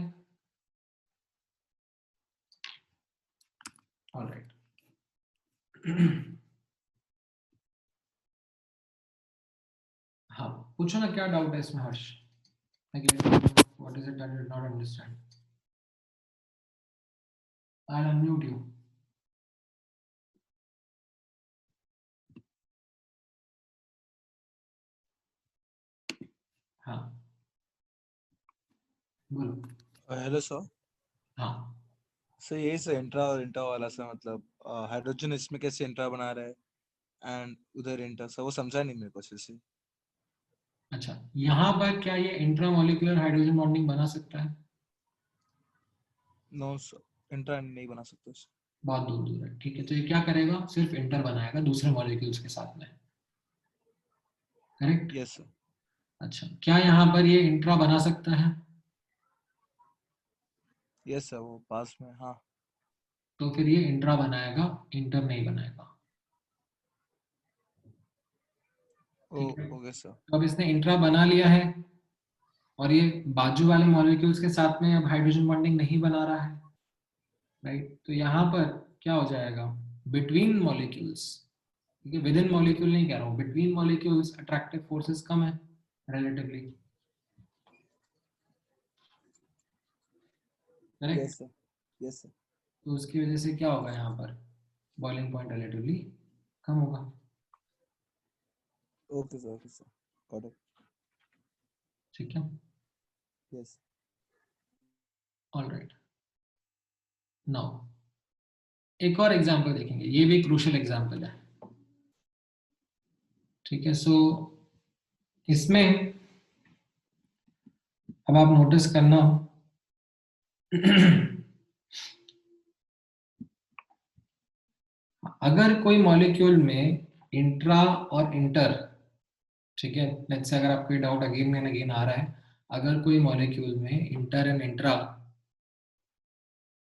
[SPEAKER 1] All right. हाँ, पूछो ना क्या डाउट है इसमें हर्ष? What is it that you did not understand? I'll unmute you. हाँ, बोलो.
[SPEAKER 3] Hello sir.
[SPEAKER 1] हाँ,
[SPEAKER 3] सर यही सर इंट्रा और इंट्रा वाला सर, मतलब हाइड्रोजन इसमें कैसे इंट्रा बना रहा है एंड उधर इंट्रा, सर वो समझा नहीं मेरे को अच्छे से.
[SPEAKER 1] अच्छा, यहाँ पर क्या ये इंट्रामोलिकुलर हाइड्रोजन बॉन्डिंग बना सकता है?
[SPEAKER 3] नो सर, इंट्रा नहीं बना सकते सर.
[SPEAKER 1] बहुत दूर दूर है. ठीक है, तो ये क्या करेगा? सिर्फ इंटर बनाएगा दूसरे मॉलिक्यूल्स के साथ में. करेक्ट?
[SPEAKER 3] Yes sir.
[SPEAKER 1] अच्छा, क्या यहाँ पर ये इंट्रा बना सकता है?
[SPEAKER 3] यस सर, वो पास में. हाँ.
[SPEAKER 1] तो फिर ये इंट्रा बनाएगा, इंटर नहीं बनाएगा. ठीक है,
[SPEAKER 3] ओके सर.
[SPEAKER 1] तो अब इसने इंट्रा बना लिया है और ये बाजू वाले मॉलिक्यूल्स के साथ में अब हाइड्रोजन बॉन्डिंग नहीं बना रहा है, राइट? तो यहाँ पर क्या हो जाएगा? Between molecules, with in molecule नहीं कह रहा हूँ, बिटवीन मॉलिक्यूल्स अट्रैक्टिव फोर्सेस कम है relatively. Correct?
[SPEAKER 3] Yes sir. Yes sir.
[SPEAKER 1] तो उसकी वजह से क्या होगा? यहाँ पर बॉइलिंग पॉइंट रिलेटिवली कम होगा.
[SPEAKER 3] Okay sir. Okay sir, got it.
[SPEAKER 1] ठीक है,
[SPEAKER 3] यस.
[SPEAKER 1] ऑलराइट. नाउ एक और एग्जांपल देखेंगे, ये भी क्रूशियल एग्जांपल है. ठीक है, सो इसमें अब आप नोटिस करना अगर कोई मॉलिक्यूल में इंट्रा और इंटर, ठीक है, लेट्स से अगर आपको डाउट अगेन एंड अगेन आ रहा है, अगर कोई मॉलिक्यूल में इंटर एंड इंट्रा,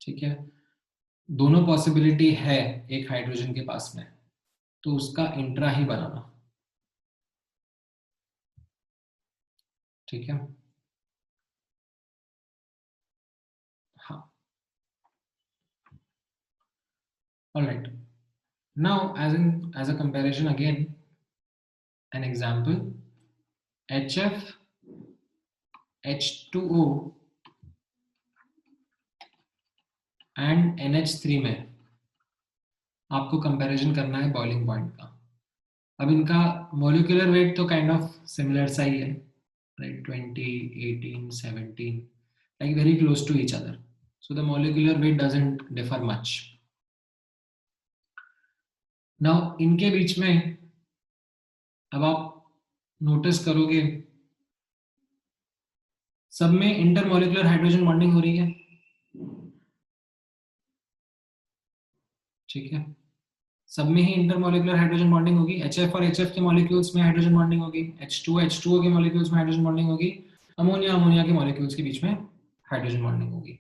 [SPEAKER 1] ठीक है, दोनों पॉसिबिलिटी है एक हाइड्रोजन के पास में, तो उसका इंट्रा ही बनाना. ठीक है, हाँ. Alright, now as a comparison again, an example, HF H2O and NH3 में आपको कंपैरिजन करना है बॉइलिंग पॉइंट का. अब इनका मॉलिक्यूलर वेट तो काइंड ऑफ सिमिलर सा ही है, right? 20, 18, 17, like very close to each other, so the molecular weight doesn't differ much. now इनके बीच में अब आप नोटिस करोगे सब में इंटरमॉलिक्यूलर हाइड्रोजन बॉन्डिंग हो रही है. ठीक है, सब में ही इंटरमॉलिक्यूलर हाइड्रोजन बॉन्डिंग होगी. HF और HF के मॉलिक्यूल्स में हाइड्रोजन बॉन्डिंग होगी, H2O के मॉलिक्यूल्स में हाइड्रोजन बॉन्डिंग होगी, अमोनिया के मॉलिक्यूल्स के बीच में हाइड्रोजन बॉन्डिंग होगी.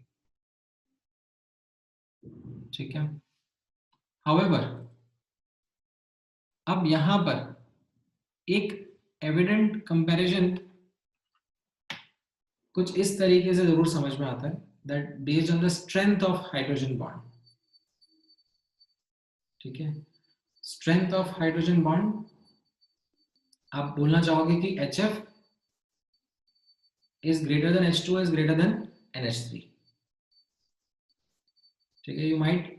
[SPEAKER 1] ठीक है, हाउएवर अब यहां पर एक एविडेंट कंपैरिजन कुछ इस तरीके से जरूर समझ में आता है, that based on the strength of hydrogen bond. ठीक है, स्ट्रेंथ ऑफ हाइड्रोजन बॉन्ड आप बोलना चाहोगे कि HF is greater than H2 is greater than NH3. ठीक है, you might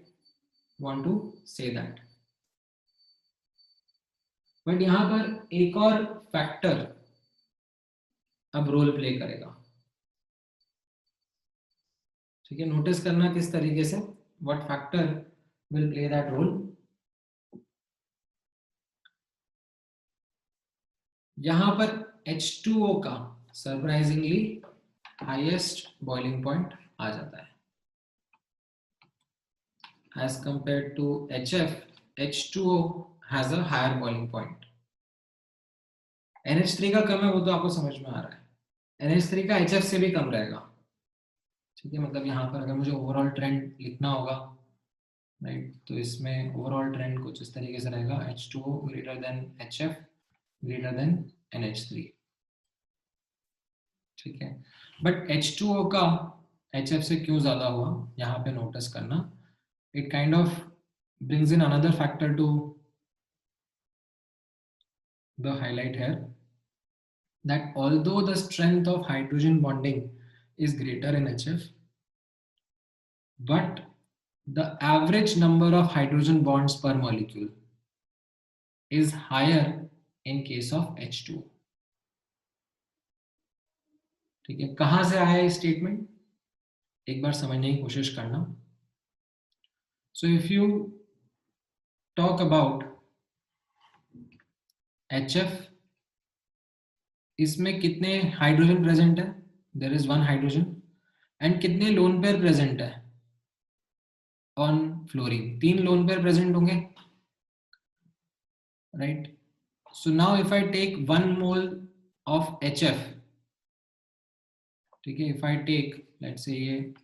[SPEAKER 1] want to say that. But यहां पर एक और फैक्टर अब रोल प्ले करेगा. ठीक है, नोटिस करना किस तरीके से, what factor will play that role. यहां पर H2O का सरप्राइजिंगली हाईएस्ट बॉइलिंग पॉइंट आ जाता है. as compared to HF, H2O has a higher boiling point. NH3 का कम है वो तो आपको समझ में आ रहा है, NH3 का HF से भी कम रहेगा, ठीक है। मतलब यहाँ पर अगर मुझे ओवरऑल ट्रेंड लिखना होगा, राइट, तो इसमें ओवरऑल ट्रेंड कुछ इस तरीके से रहेगा, H2O greater than HF greater than NH3, ठीक है। बट H2O का HF से क्यों ज्यादा हुआ यहाँ पे नोटिस करना, it kind of brings in another factor to the highlight here, that although the strength of hydrogen bonding is greater in HF, but the average number of hydrogen bonds per molecule is higher in case of H2O, ठीक है। कहां से आया ये स्टेटमेंट, एक बार समझने की कोशिश करना। So if you talk about HF, इसमें कितने हाइड्रोजन प्रेजेंट है, देयर इज 1 हाइड्रोजन, एंड कितने लोन पेयर प्रेजेंट है on fluorine, 3 lone pair present होंगे, right. So now if I take 1 mole of HF, ठीक है, if I take let's say ये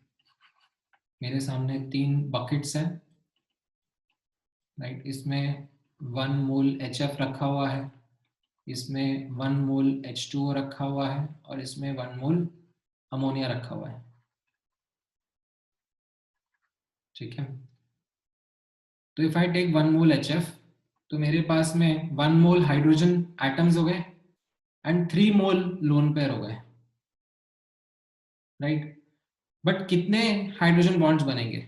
[SPEAKER 1] मेरे सामने 3 बकेट्स हैं, राइट, इसमें 1 मोल HF रखा हुआ है, इसमें 1 मोल H2O रखा हुआ है, और इसमें 1 मोल अमोनिया रखा हुआ है, ठीक है। तो if I take 1 mole HF, तो मेरे पास में 1 मोल हाइड्रोजन एटम्स हो गए एंड 3 मोल लोन पेयर हो गए, राइट। बट कितने हाइड्रोजन बॉन्ड्स बनेंगे,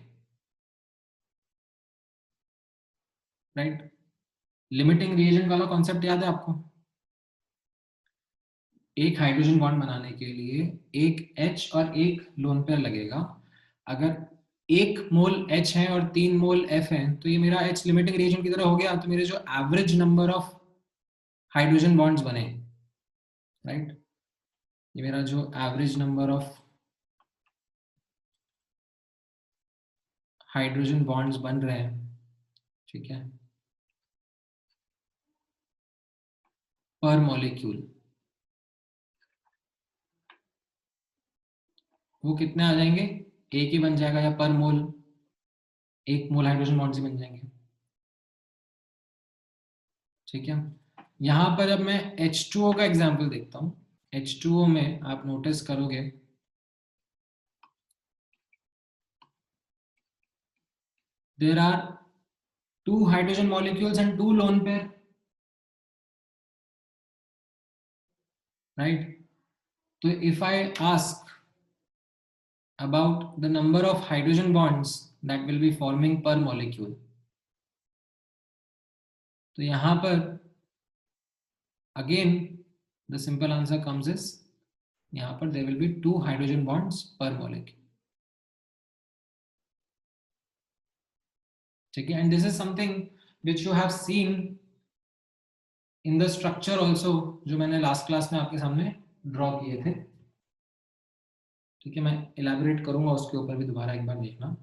[SPEAKER 1] राइट। लिमिटिंग रिएजेंट वाला कॉन्सेप्ट याद है आपको, एक हाइड्रोजन बॉन्ड बनाने के लिए एक H और एक लोन पेयर लगेगा। अगर 1 मोल H है और 3 मोल F है, तो ये मेरा H लिमिटिंग रिएजेंट की तरह हो गया, तो मेरे जो average number of hydrogen bonds बने, राइट, ये मेरा जो average number of hydrogen bonds बन रहे हैं, ठीक है, पर मॉलिक्यूल, वो कितने आ जाएंगे, एक ही बन जाएगा, या पर मोल 1 मोल हाइड्रोजन बॉन्ड्स ही बन जाएंगे, ठीक है। यहां पर अब मैं H2O का एग्जांपल देखता हूं। H2O में आप नोटिस करोगे there are 2 hydrogen molecules and 2 lone pair, right? So if I ask about the number of hydrogen bonds that will be forming per molecule, तो यहां पर again the simple answer comes is यहाँ पर there will be 2 hydrogen bonds per molecule, ठीक है। And this is something which you have seen in the structure also, जो मैंने लास्ट क्लास में आपके सामने ड्रॉ किए थे, ठीक है। मैं इलैबोरेट करूंगा उसके ऊपर भी, दोबारा एक बार देखना।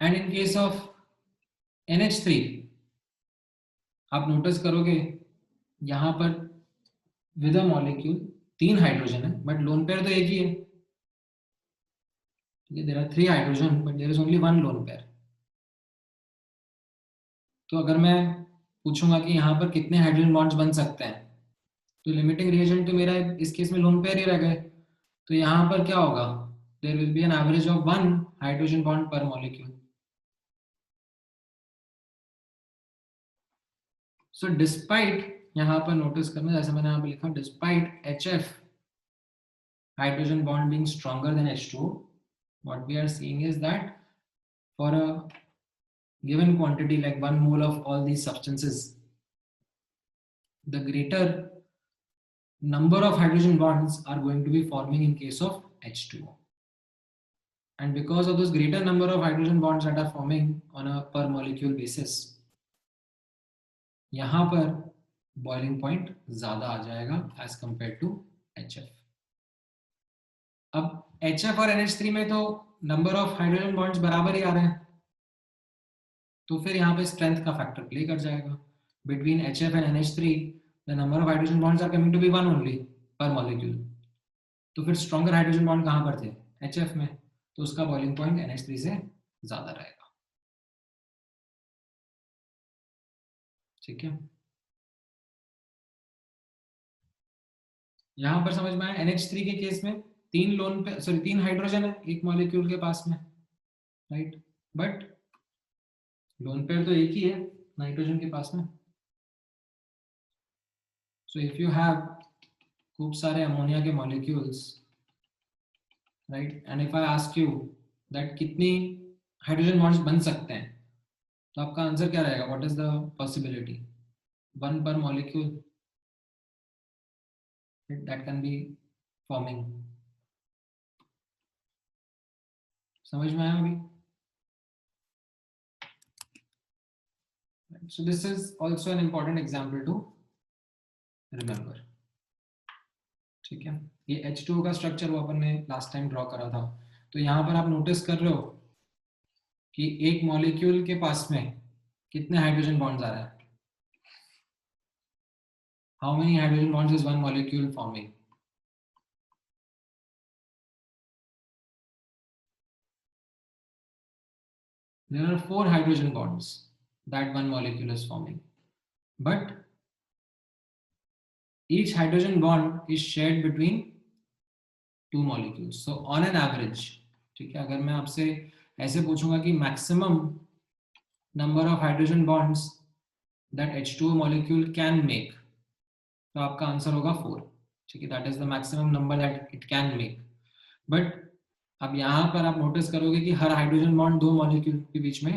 [SPEAKER 1] And in case of NH3 आप नोटिस करोगे यहां पर विद अ मॉलिक्यूल 3 हाइड्रोजन है, बट लोन पेयर तो एक ही है, ठीक है। There are 3 hydrogen but there is only 1 lone pair. तो अगर मैं पूछूंगा कि यहाँ पर कितने हाइड्रोजन बॉन्ड्स बन सकते हैं, तो लिमिटिंग रिएजेंट तो मेरा इस केस में लोन पेयर ही रह गए, तो यहाँ पर क्या होगा, there will be an average of 1 hydrogen bond per molecule. So despite, यहाँ पर नोटिस करना, जैसे मैंने यहाँ पे लिखा, despite HF hydrogen bond being stronger than H2O, what we are seeing is that for a given quantity like 1 mole of all these substances, the greater number of hydrogen bonds are going to be forming in case of H2O, and because of those greater number of hydrogen bonds that are forming on a per molecule basis, यहाँ पर boiling point ज्यादा आ जाएगा as compared to HF। अब HF और NH3 में तो नंबर ऑफ हाइड्रोजन बॉन्ड्स बराबर ही आ रहे हैं, तो फिर यहाँ पे स्ट्रेंथ का फैक्टर प्ले कर जाएगा. Between HF and NH3 the number of hydrogen bonds are coming to be 1 only per molecule. तो फिर स्ट्रॉन्गर हाइड्रोजन बॉन्ड कहाँ पर थे? HF में, तो उसका बॉइलिंग पॉइंट NH3 से ज्यादा रहेगा. ठीक है, यहां पर समझ में आया. NH3 के केस में तीन हाइड्रोजन है एक मॉलिक्यूल के पास में, राइट, बट लोन पेयर तो एक ही है नाइट्रोजन के पास में. सो इफ यू हैव खूब सारे अमोनिया के molecules, right, and if I ask you that कितनी हाइड्रोजन बॉन्ड्स बन सकते हैं, तो आपका आंसर क्या रहेगा? What is the possibility? 1 पर molecule that can be forming. समझ में आया अभी? So this is also an important example to remember. ठीक है, ये H2O का स्ट्रक्चर वो अपन ने लास्ट टाइम ड्रॉ करा था. तो यहाँ पर आप नोटिस कर रहे हो कि एक मॉलिक्यूल के पास में कितने हाइड्रोजन बॉन्ड्स आ रहे हैं? How many hydrogen bonds is one molecule forming? There are 4 hydrogen bonds that one molecule is forming, but each hydrogen bond is shared between 2 molecules. So on an average, ठीक है, अगर मैं आपसे ऐसे पूछूंगा कि maximum number of hydrogen bonds that H2O molecule can make, तो आपका आंसर होगा 4. ठीक है, that is the maximum number that it can make. But अब यहाँ पर आप नोटिस करोगे कि हर हाइड्रोजन बॉन्ड 2 मॉलिक्यूल के बीच में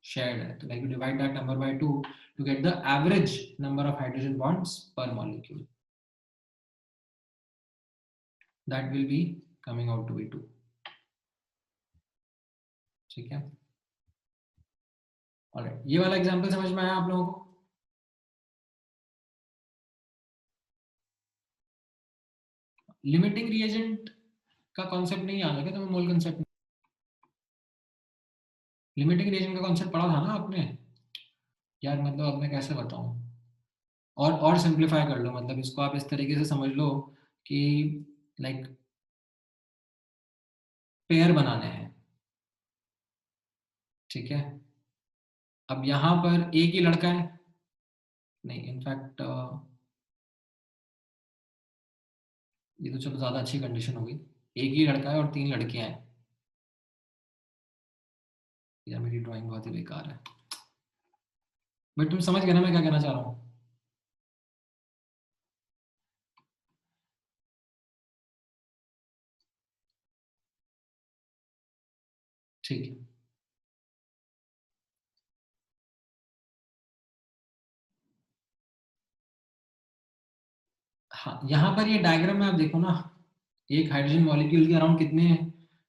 [SPEAKER 1] शेयर्ड है. तो like you divide that number by 2 to get the average number of hydrogen bonds per molecule. That will be coming out to be 2. ठीक है, ऑलराइट, ये वाला एग्जांपल समझ में आया आप लोगों को? लिमिटिंग रिएजेंट का कॉन्सेप्ट नहीं आना क्या तुम्हें? मोल कॉन्सेप्ट, लिमिटिंग रिएजेंट का कॉन्सेप्ट पढ़ा था ना आपने यार? मतलब अब मैं कैसे बताऊं, और सिंप्लीफाई कर लो. मतलब इसको आप इस तरीके से समझ लो कि लाइक पेयर बनाने हैं. ठीक है, अब यहाँ पर एक ही लड़का है, नहीं इनफैक्ट ये तो चलो ज्यादा अच्छी कंडीशन होगी. एक ही लड़का है और 3 लड़कियां हैं. यार मेरी ड्राइंग बहुत ही बेकार है, बट तुम समझ गए ना मैं क्या कहना चाह रहा हूँ? ठीक है, हाँ, यहाँ पर ये डायग्राम में आप देखो ना, एक हाइड्रोजन मॉलिक्यूल के अराउंड कितने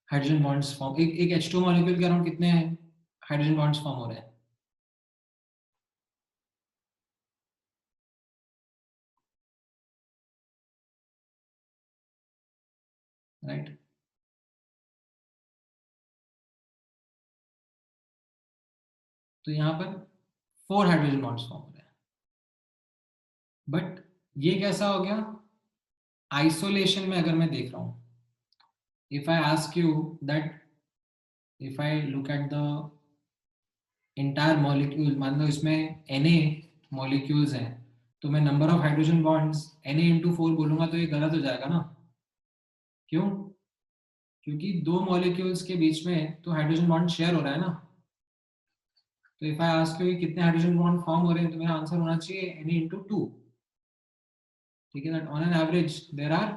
[SPEAKER 1] हाइड्रोजन बॉन्ड्स फॉर्म, एक H2 मॉलिक्यूल के अराउंड कितने हाइड्रोजन बॉन्ड्स फॉर्म हो रहे हैं? राइट, तो यहाँ पर 4 हाइड्रोजन बॉन्ड्स फॉर्म हो रहे हैं. बट ये कैसा हो गया? आइसोलेशन में अगर मैं देख रहा हूँ, if I ask you that, if I look at the entire molecule, मान लो इसमें Na मॉलिक्यूल्स हैं, तो मैं number of hydrogen bonds Na×4 बोलूंगा तो ये गलत हो जाएगा ना? क्यों? क्योंकि 2 मॉलिक्यूल्स के बीच में तो हाइड्रोजन बॉन्ड शेयर हो रहा है ना. तो इफ आई आस्क यू कितने हाइड्रोजन बॉन्ड फॉर्म हो रहे हैं, तो मेरा आंसर होना चाहिए Na×2. ठीक है, that on an average there are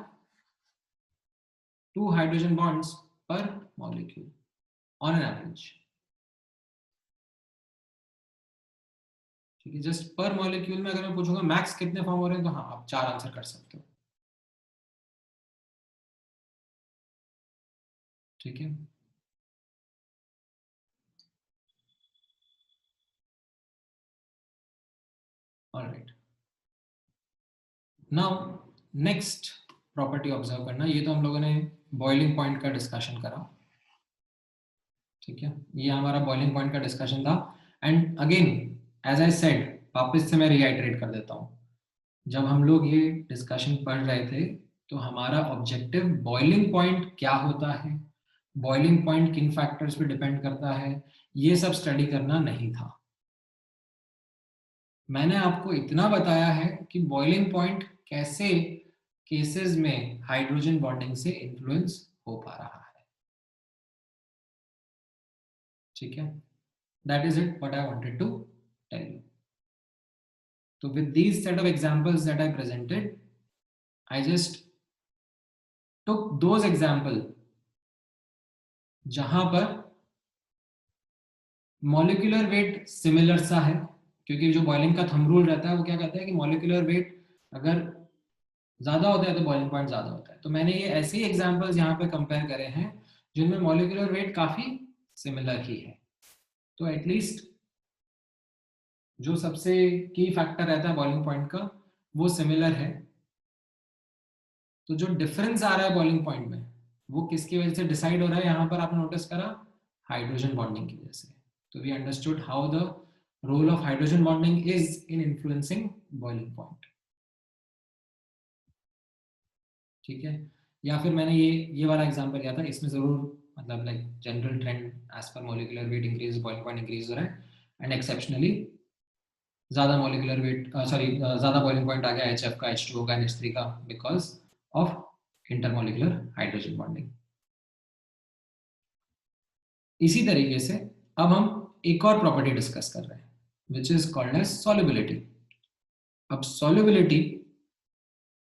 [SPEAKER 1] 2 hydrogen bonds per molecule on an average. ठीक है, जस्ट पर मॉलिक्यूल में अगर मैं पूछूंगा मैक्स कितने फॉर्म हो रहे हैं, तो हाँ आप 4 आंसर कर सकते हो. ठीक है, alright. Now next property observe करना, ये तो हम लोगों ने बॉइलिंग पॉइंट का डिस्कशन करा. ठीक है, ये हमारा बॉइलिंग पॉइंट का डिस्कशन था। And again as I said, वापस से मैं रिआइटरेट कर देता हूँ, जब हम लोग ये डिस्कशन पढ़ रहे थे तो हमारा ऑब्जेक्टिव बॉइलिंग पॉइंट क्या होता है, बॉइलिंग पॉइंट किन फैक्टर्स पे डिपेंड करता है, ये सब स्टडी करना नहीं था। मैंने आपको इतना बताया है कि बॉइलिंग पॉइंट कैसे केसेस में हाइड्रोजन बॉन्डिंग से इन्फ्लुएंस हो पा रहा है। ठीक है, that is it what I wanted to tell you. So with these set of examples that I presented, I just took those example जहां पर मॉलिक्यूलर वेट सिमिलर सा है, क्योंकि जो बॉइलिंग का थंब रूल रहता है वो क्या कहता है कि मॉलिक्यूलर वेट अगर ज्यादा होता है तो बॉइलिंग पॉइंट ज्यादा होता है। तो मैंने ये ऐसे ही एग्जांपल्स यहाँ पे कंपेयर करे हैं जिनमें मॉलिक्यूलर वेट काफी सिमिलर ही है। तो एटलीस्ट जो सबसे की फैक्टर रहता है बॉइलिंग पॉइंट का वो सिमिलर है। तो जो डिफरेंस आ रहा है बॉइलिंग पॉइंट में वो किसकी वजह से डिसाइड हो रहा है, यहाँ पर आपने नोटिस करा हाइड्रोजन बॉन्डिंग की वजह से। तो we understood how the role of hydrogen bonding is in influencing boiling point. ठीक है, या फिर मैंने ये वाला एग्जांपल लिया था, इसमें जरूर मतलब like general trend as per molecular weight increase boiling point increase हो रहा है, एंड एक्सेप्शनली ज्यादा मॉलिक्यूलर वेट ज्यादा बॉइलिंग पॉइंट आ गया HF का, H2O का, NH3 का, because of intermolecular hydrogen bonding. इसी तरीके से अब हम एक और प्रॉपर्टी डिस्कस कर रहे हैं which is called as solubility. अब सॉल्युबिलिटी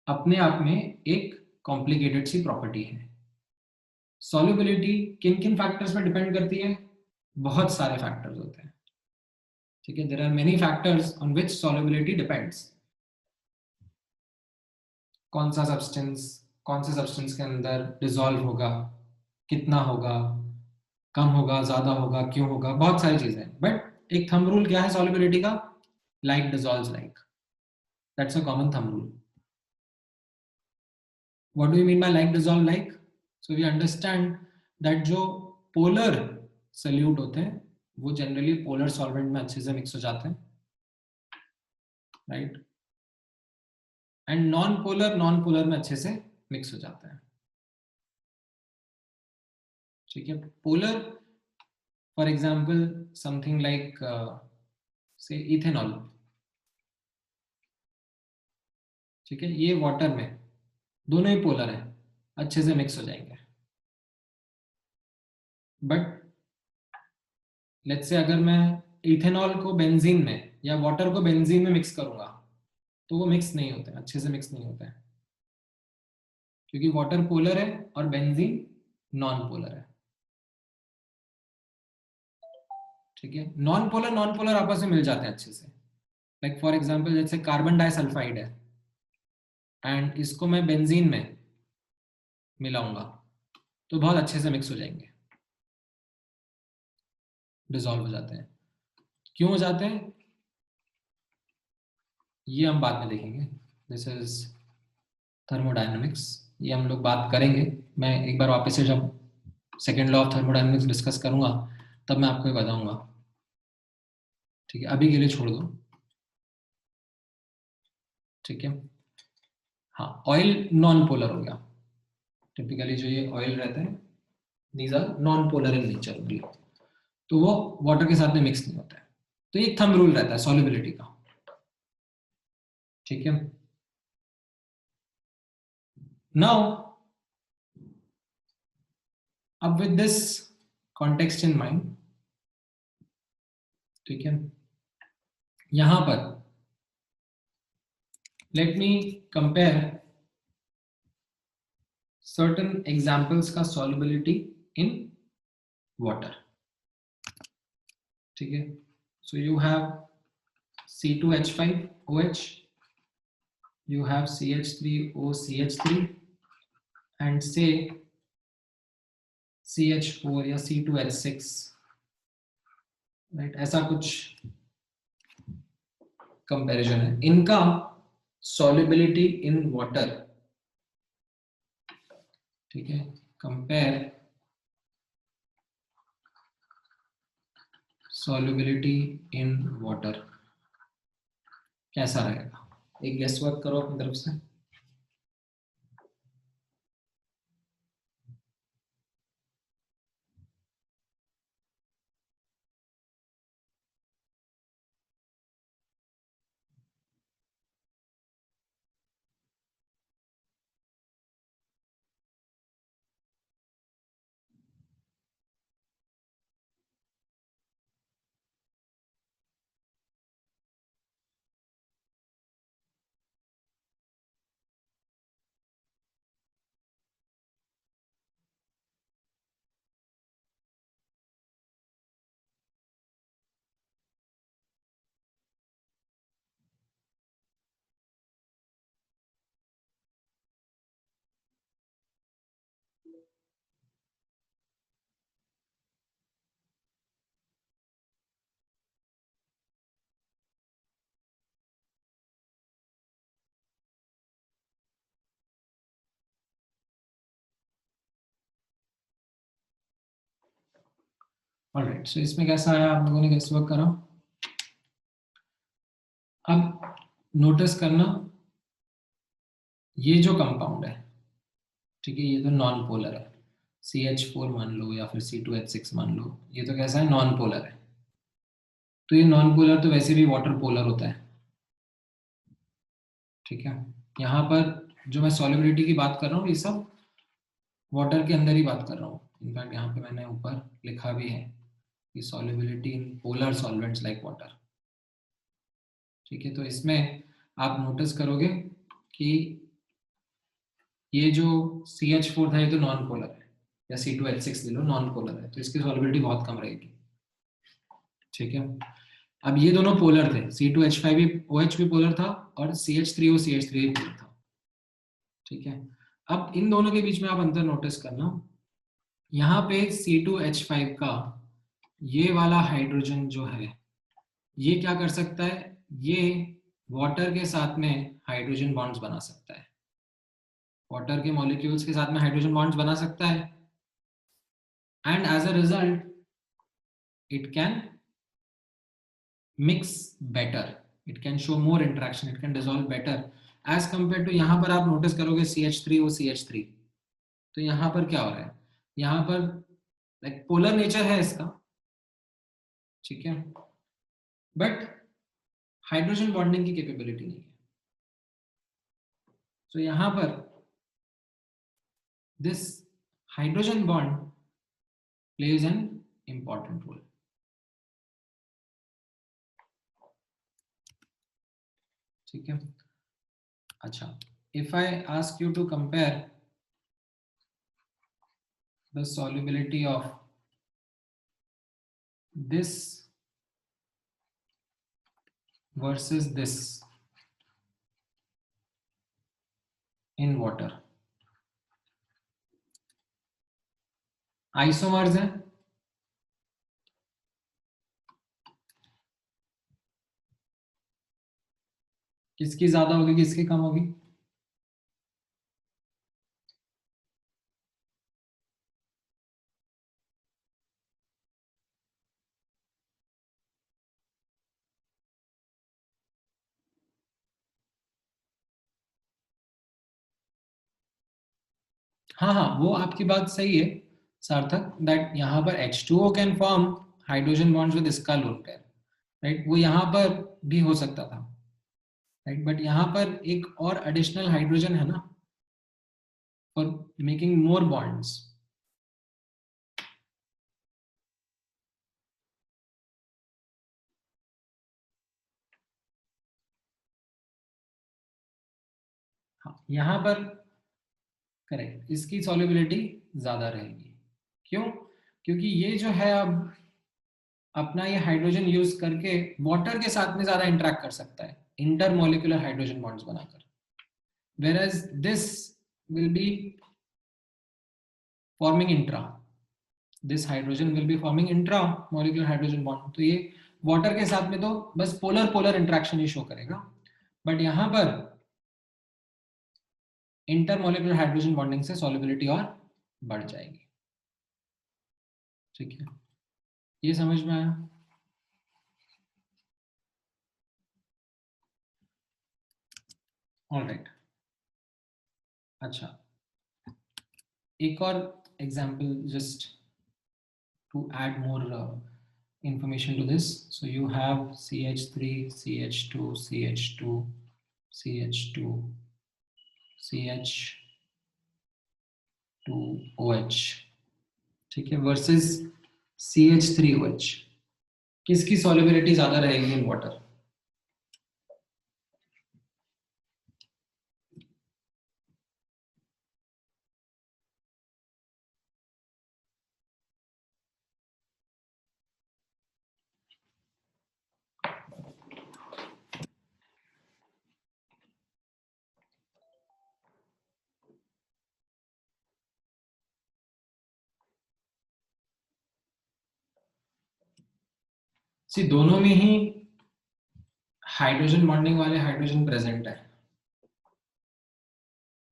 [SPEAKER 1] अपने आप में एक कॉम्प्लिकेटेड सी प्रॉपर्टी है। सॉल्युबिलिटी किन किन फैक्टर्स पर डिपेंड करती है, बहुत सारे फैक्टर्स होते हैं। ठीक है, there are many factors on which solubility depends. कौन से सब्सटेंस के अंदर डिसॉल्व होगा, कितना होगा, कम होगा, ज्यादा होगा, क्यों होगा, बहुत सारी चीजें। बट एक थंब रूल क्या है सॉल्युबिलिटी का, like dissolves like, that's a common thumb rule. What do you mean by like dissolve like? So we understand that जो polar solute होते हैं वो generally polar solvent में अच्छे से mix हो जाते हैं, right? And non-polar में अच्छे से mix हो जाते हैं। ठीक है, polar for example something like say ethanol। ठीक है, ये water में दोनों ही polar है, अच्छे से mix हो जाएंगे। बट लेट्स से अगर मैं इथेनॉल को बेंजीन में या वाटर को बेंजीन में मिक्स करूंगा तो वो मिक्स नहीं होते, अच्छे से मिक्स नहीं होते हैं, क्योंकि वाटर पोलर है और बेंजीन नॉन पोलर है। ठीक है, नॉन पोलर आपस में मिल जाते हैं अच्छे से। लाइक फॉर एग्जांपल जैसे कार्बन डाइसल्फाइड है एंड इसको मैं बेंजीन में मिलाऊंगा तो बहुत अच्छे से मिक्स हो जाएंगे, डिसॉल्व हो जाते हैं। क्यों हो जाते हैं ये हम बाद में देखेंगे, दिस इज थर्मोडायनामिक्स, ये हम लोग बात करेंगे। मैं एक बार वापस से जब second law of thermodynamics discuss करूंगा तब मैं आपको बताऊंगा। ठीक है, अभी के लिए छोड़ दो। ठीक है, हाँ, ऑयल नॉन पोलर हो गया। टिपिकली जो ये ऑयल रहते हैं these are non polar in nature only, तो वो वाटर के साथ में मिक्स नहीं होता है। तो ये थंब रूल रहता है सॉल्युबिलिटी का। ठीक है, नाउ अब with this context in mind, ठीक है, यहां पर let me compare certain examples का solubility in water। ठीक है, so you have C2H5OH, you have CH3OCH3 and say CH4 या C2H6, right? ऐसा कुछ कंपैरिजन है, इनका solubility in water। ठीक है, कंपेयर सॉल्युबिलिटी इन वाटर कैसा रहेगा? एक गेस वर्क करो अपनी तरफ से। ऑलराइट, सो इसमें कैसा आया? आप लोगों ने गेस वर्क करा। अब नोटिस करना, ये जो कंपाउंड है, ठीक है, ये तो नॉन पोलर है, CH4 मान लो या फिर C2H6 मान लो, ये तो कैसा है? नॉन पोलर है। तो ये नॉन पोलर तो वैसे भी वाटर पोलर होता है, ठीक है। यहाँ पर जो मैं सॉल्युबिलिटी की बात कर रहा हूँ, ये सब वाटर के अंदर ही बात कर रहा हूँ। इनफैक्ट यहाँ पे मैंने ऊपर लिखा भी है कि solubility in polar solvents like water, ठीक है। तो इसमें आप नोटिस करोगे कि ये जो CH4 था, ये तो नॉन पोलर है, या C2H6 ले लो, नॉन पोलर है, तो इसकी सॉल्युबिलिटी बहुत कम रहेगी, ठीक है। अब ये दोनों पोलर थे, C2H5 भी OH भी पोलर था और CH3O CH3 भी पोलर था, ठीक है। अब इन दोनों के बीच में आप अंतर नोटिस करना, यहाँ पे C2H5 का ये वाला हाइड्रोजन जो है, ये क्या कर सकता है? ये वाटर के साथ में हाइड्रोजन बॉन्ड्स बना सकता है, वाटर के मॉलिक्यूल्स के साथ में हाइड्रोजन बॉन्ड्स बना सकता है, and as a result it can mix better, it can show more interaction, it can dissolve better as compare to, यहाँ पर आप नोटिस करोगे CH3O CH3, तो यहाँ पर क्या हो रहा है? यहाँ पर लाइक पोलर नेचर है इसका, ठीक है, बट हाइड्रोजन बॉन्डिंग की कैपेबिलिटी नहीं है। तो यहाँ पर this hydrogen bond plays an important role, ठीक है। अच्छा, if I ask you to compare the solubility of this versus this in water, isomers है, किसकी ज्यादा होगी, किसकी कम होगी? हाँ हाँ, वो आपकी बात सही है सार्थक, दैट यहाँ पर H2O can form hydrogen bonds with इसका लोन पेयर, राइट, वो यहाँ पर भी हो सकता था, राइट, बट यहाँ पर एक और एडिशनल हाइड्रोजन है ना फॉर मेकिंग मोर बॉन्ड्स। हाँ, यहाँ पर करेक्ट, इसकी सॉल्युबिलिटी ज्यादा रहेगी। क्यों? क्योंकि ये जो है अब अपना ये हाइड्रोजन यूज करके वाटर के साथ में ज्यादा इंटरेक्ट कर सकता है, इंटरमोलिकुलर हाइड्रोजन बॉन्ड्स बनाकर, whereas this will be forming intra, this hydrogen will be forming intramolecular hydrogen bond, तो ये वाटर के साथ में तो बस पोलर पोलर इंटरेक्शन ही शो करेगा, बट यहाँ पर इंटरमोलिकुलर हाइड्रोजन बॉन्डिंग से सॉल्युबिलिटी और बढ़ जाएगी, ठीक है। ये समझ में आया? ऑलराइट, अच्छा एक और example just to add more information to this. So you have CH3, CH2, CH2, CH2, CH2OH, ठीक है, वर्सेस CH3OH. किसकी solubility ज्यादा रहेगी in water? See, दोनों में ही हाइड्रोजन बॉन्डिंग वाले हाइड्रोजन प्रेजेंट है,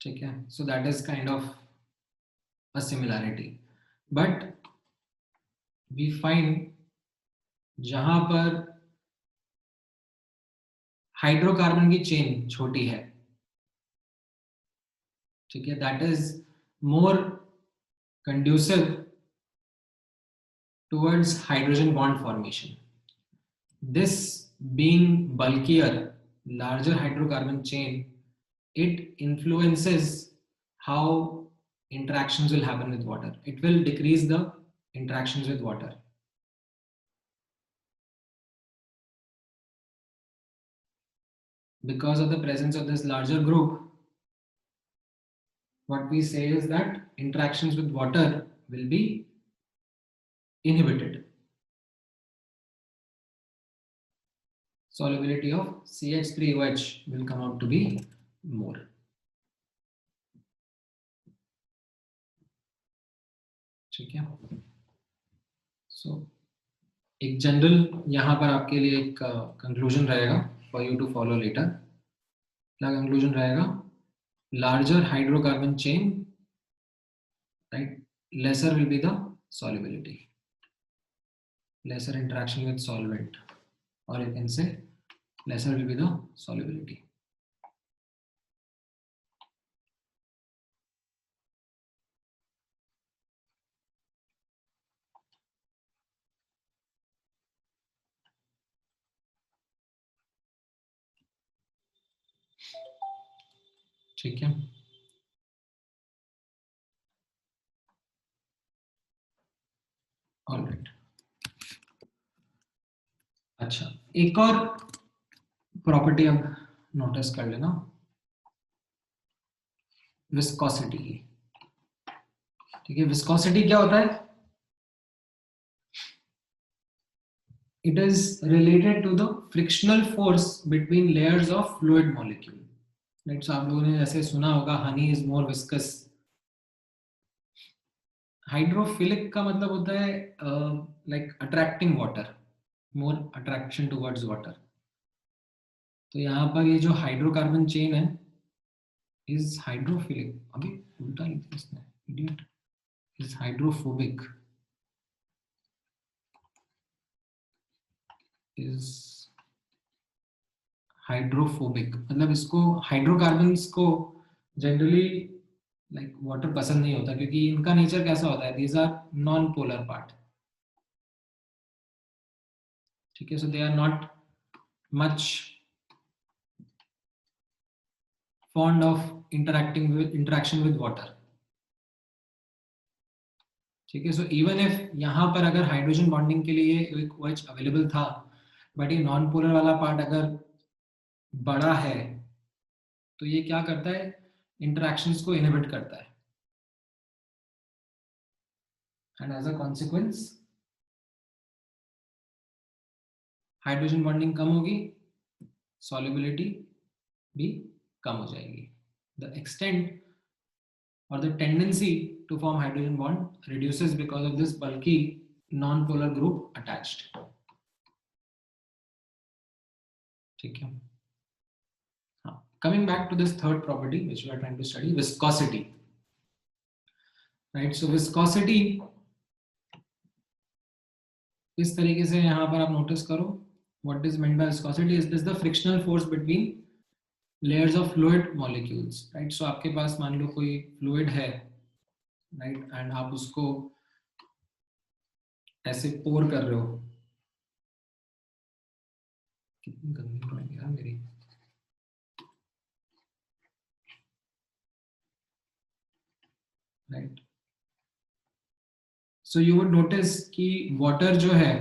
[SPEAKER 1] ठीक है, so that is kind of a similarity, but we find जहां पर हाइड्रोकार्बन की चेन छोटी है, ठीक है, that is more conducive towards hydrogen bond formation. This being bulkier, larger hydrocarbon chain, it influences how interactions will happen with water. It will decrease the interactions with water. Because of the presence of this larger group, what we say is that interactions with water will be inhibited. Solubility of CH3OH will come out to be more. ठीक है, so एक जनरल यहाँ पर आपके लिए एक कंक्लूजन रहेगा for you to follow later. क्या कंक्लूजन रहेगा? Larger hydrocarbon chain, right? Lesser will be the solubility, lesser interaction with solvent, or you can say lesser will be the solubility. ठीक है, ऑलराइट, अच्छा एक और प्रॉपर्टी अब नोटिस कर लेना, विस्कोसिटी की, ठीक है. विस्कोसिटी क्या होता है? It is related to the frictional force between layers of fluid molecule. Right, so आप लोगों ने जैसे सुना होगा honey is more viscous. Hydrophilic का मतलब होता है like attracting water, more attraction towards water. तो यहाँ पर ये जो हाइड्रोकार्बन चेन है is hydrophilic. अभी उल्टा लिखा इसने, idiot. Is hydrophobic. Is hydrophobic, मतलब इसको हाइड्रोकार्बन्स को जनरली लाइक वाटर पसंद नहीं होता, क्योंकि इनका नेचर कैसा होता है? These are non polar part, ठीक है, so they are not much fond of interaction with water, ठीक है. सो इवन इफ यहाँ पर अगर हाइड्रोजन बॉन्डिंग के लिए एक OH अवेलेबल था, बट ये नॉन पोलर वाला पार्ट अगर बड़ा है तो ये क्या करता है? इंटरैक्शंस को इनहिबिट करता है, and as a consequence hydrogen bonding कम होगी, सॉल्युबिलिटी भी कम हो जाएगी. The extent or the tendency to form hydrogen bond reduces because of this bulky non-polar group attached. ठीक है. Coming back to this third property which we are trying to study, viscosity. Right, so viscosity इस तरीके से यहाँ पर आप नोटिस करो. What is meant by viscosity? Is this the frictional force between layers of fluid molecules, right. So आपके पास मान लो कोई फ्लूइड है, राइट, एंड आप उसको ऐसे पोर कर रहे हो, कितनी गंदी ड्राइंग है यार मेरी, right. So you would notice कि वाटर जो है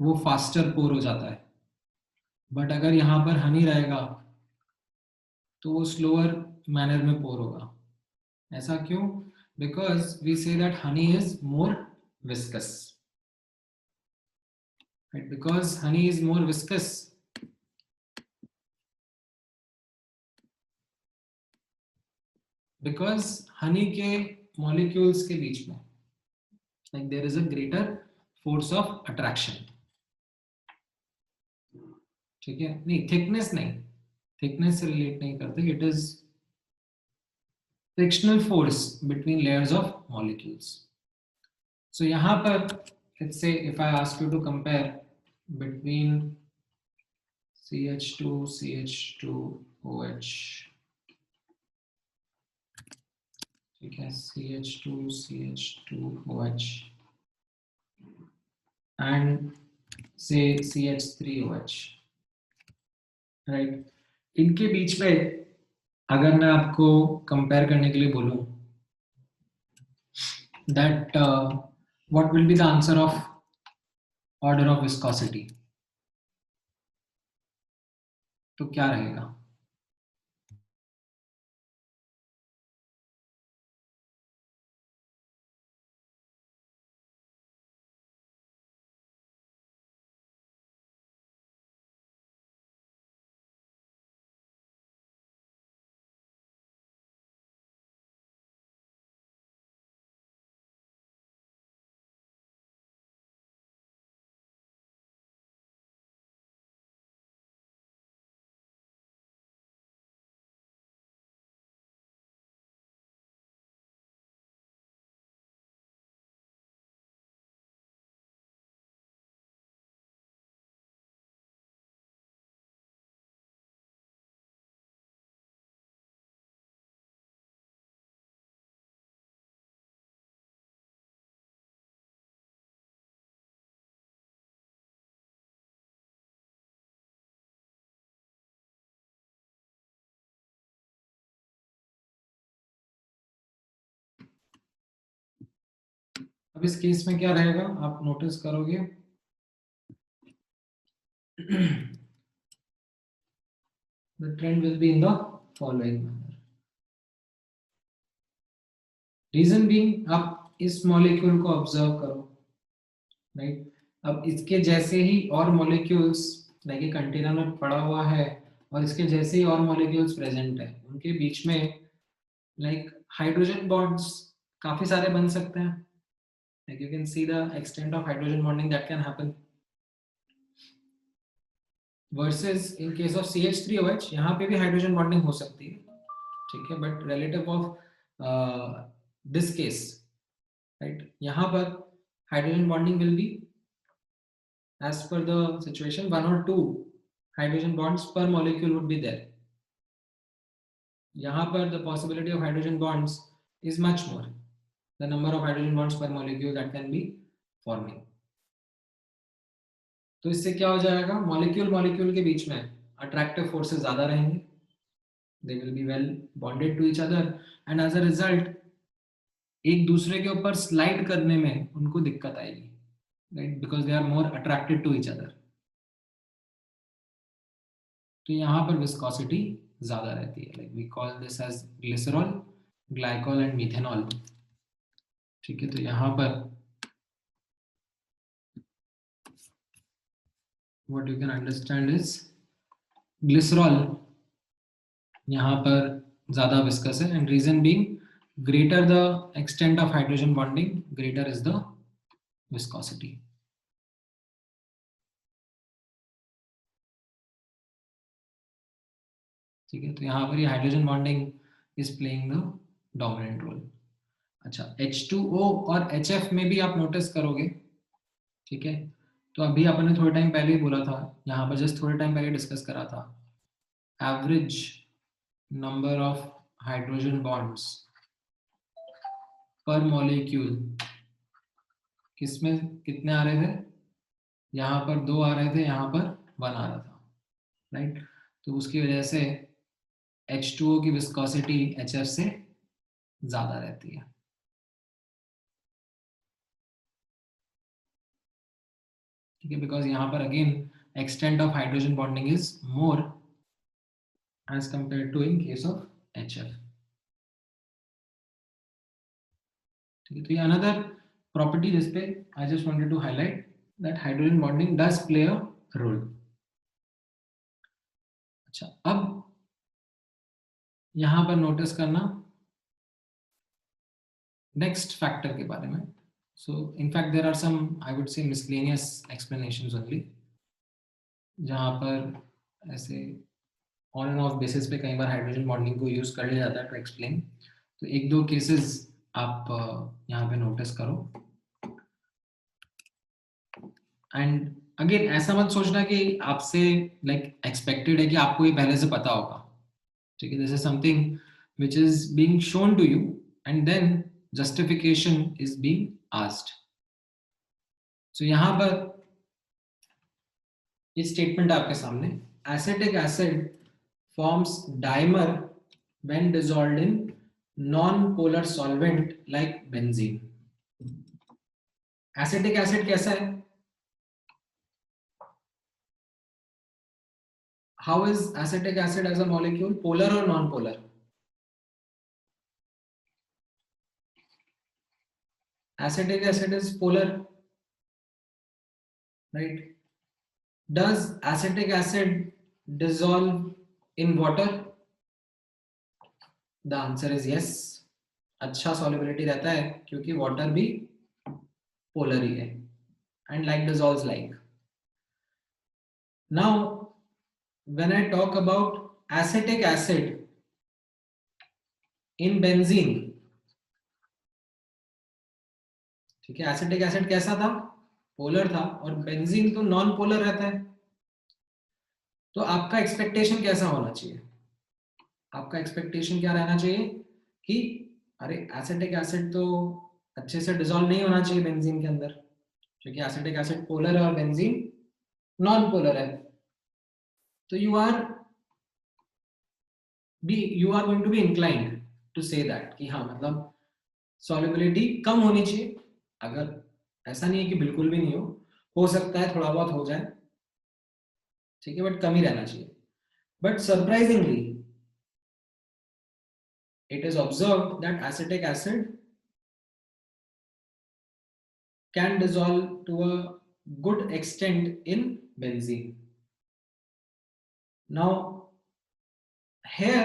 [SPEAKER 1] वो फास्टर पोर हो जाता है, बट अगर यहाँ पर हनी रहेगा तो वो स्लोअर मैनर में पोर होगा। ऐसा क्यों? Because we say that honey is more viscous, right, because honey is more viscous, because honey के मॉलिक्यूल्स के बीच में like there is a greater force of attraction, ठीक है। नहीं, थिकनेस नहीं, थिकनेस से रिलेट नहीं करते, it is frictional force between layers of molecules. So यहाँ पर let's say if I ask you to compare between CH2 CH2OH, ठीक है, CH2 CH2OH and say CH3OH, right. इनके बीच में अगर मैं आपको कंपेयर करने के लिए बोलूं that what will be the answer of order of viscosity, तो क्या रहेगा? अब इस केस में क्या रहेगा आप नोटिस करोगे, the trend will be in the following manner. Reason being, आप इस मॉलिक्यूल को ऑब्जर्व करो, राइट। अब इसके जैसे ही और मॉलिक्यूल्स लाइक एक कंटेनर में पड़ा हुआ है और इसके जैसे ही और मॉलिक्यूल्स प्रेजेंट है, उनके बीच में लाइक हाइड्रोजन बॉन्ड्स काफी सारे बन सकते हैं, like you can see the extent of hydrogen bonding that can happen, versus in case of CH3OH यहाँ पे भी हाइड्रोजन बॉन्डिंग हो सकती है, ठीक है, but relative of this case, right, यहाँ पर hydrogen bonding will be as per the situation 1 or 2 hydrogen bonds per molecule would be there. यहाँ पर the possibility of hydrogen bonds is much more, the number of hydrogen bonds per molecule that can be forming. तो इससे क्या हो जाएगा, मॉलिक्यूल मॉलिक्यूल के बीच में अट्रैक्टिव फोर्सेस ज्यादा रहेंगे, they will be well bonded to each other and as a result एक दूसरे के ऊपर स्लाइड करने में उनको दिक्कत आएगी, right, because they are more attracted to each other. तो यहाँ पर विस्कोसिटी ज्यादा रहती है, like we call this as glycerol, glycol and methanol, ठीक है। तो यहाँ पर what you can understand is glycerol यहाँ पर ज्यादा विस्कस है, and reason being greater the extent of hydrogen bonding, greater is the viscosity. ठीक है, तो यहाँ पर ये hydrogen bonding is playing the dominant role. अच्छा, H2O और HF में भी आप नोटिस करोगे, ठीक है। तो अभी आपने थोड़े टाइम पहले ही बोला था, यहाँ पर जस्ट थोड़े टाइम पहले डिस्कस करा था average number of hydrogen bonds per molecule किसमें कितने आ रहे थे? यहाँ पर 2 आ रहे थे, यहाँ पर 1 आ रहा था, राइट? तो उसकी वजह से H2O की विस्कोसिटी HF से ज्यादा रहती है। ठीक है, बिकॉज यहाँ पर again extent of hydrogen bonding is more as compare to in case of HF। ठीक है, तो ये अनदर प्रॉपर्टी जिस पे I just wanted to highlight that hydrogen bonding does play a role. अच्छा, अब यहां पर नोटिस करना नेक्स्ट फैक्टर के बारे में। So in fact there are some I would say miscellaneous explanations only, जहां पर ऐसे ऑन एंड ऑफ बेसिस पे कई बार हाइड्रोजन बॉन्डिंग को यूज कर लिया जाता है टू एक्सप्लेन। तो 1-2 केसेस आप यहाँ पे नोटिस करो। एंड अगेन ऐसा मत सोचना कि आपसे लाइक एक्सपेक्टेड है कि आपको ये पहले से पता होगा। ठीक है, this is something which is being shown to you and then justification is being asked. So यहाँ पर ये स्टेटमेंट आपके सामने, acetic acid forms dimer when dissolved in non-polar solvent like benzene. Acetic acid कैसा है? How is acetic acid as a molecule? Polar or non-polar? Acetic acid is polar, right? Does acetic acid dissolve in water? The answer is yes. अच्छा solubility रहता है क्योंकि water भी polar ही है and like dissolves like. Now when I talk about acetic acid in benzene, ठीक है, एसिटिक एसिड कैसा था? पोलर था, और बेंजीन तो नॉन पोलर रहता है। तो आपका एक्सपेक्टेशन कैसा होना चाहिए? आपका एक्सपेक्टेशन क्या रहना चाहिए कि अरे एसिटिक एसिड तो अच्छे से डिसॉल्व नहीं होना चाहिए बेंजीन के अंदर, क्योंकि एसिटिक एसिड पोलर है और बेंजीन नॉन पोलर है। तो you are going to be inclined to say that कि हाँ, मतलब सॉल्युबिलिटी कम होनी चाहिए। अगर ऐसा नहीं है कि बिल्कुल भी नहीं हो सकता है थोड़ा बहुत हो जाए, ठीक है, बट कम ही रहना चाहिए। But surprisingly it is observed that acetic acid can dissolve to a good extent in benzene. Now here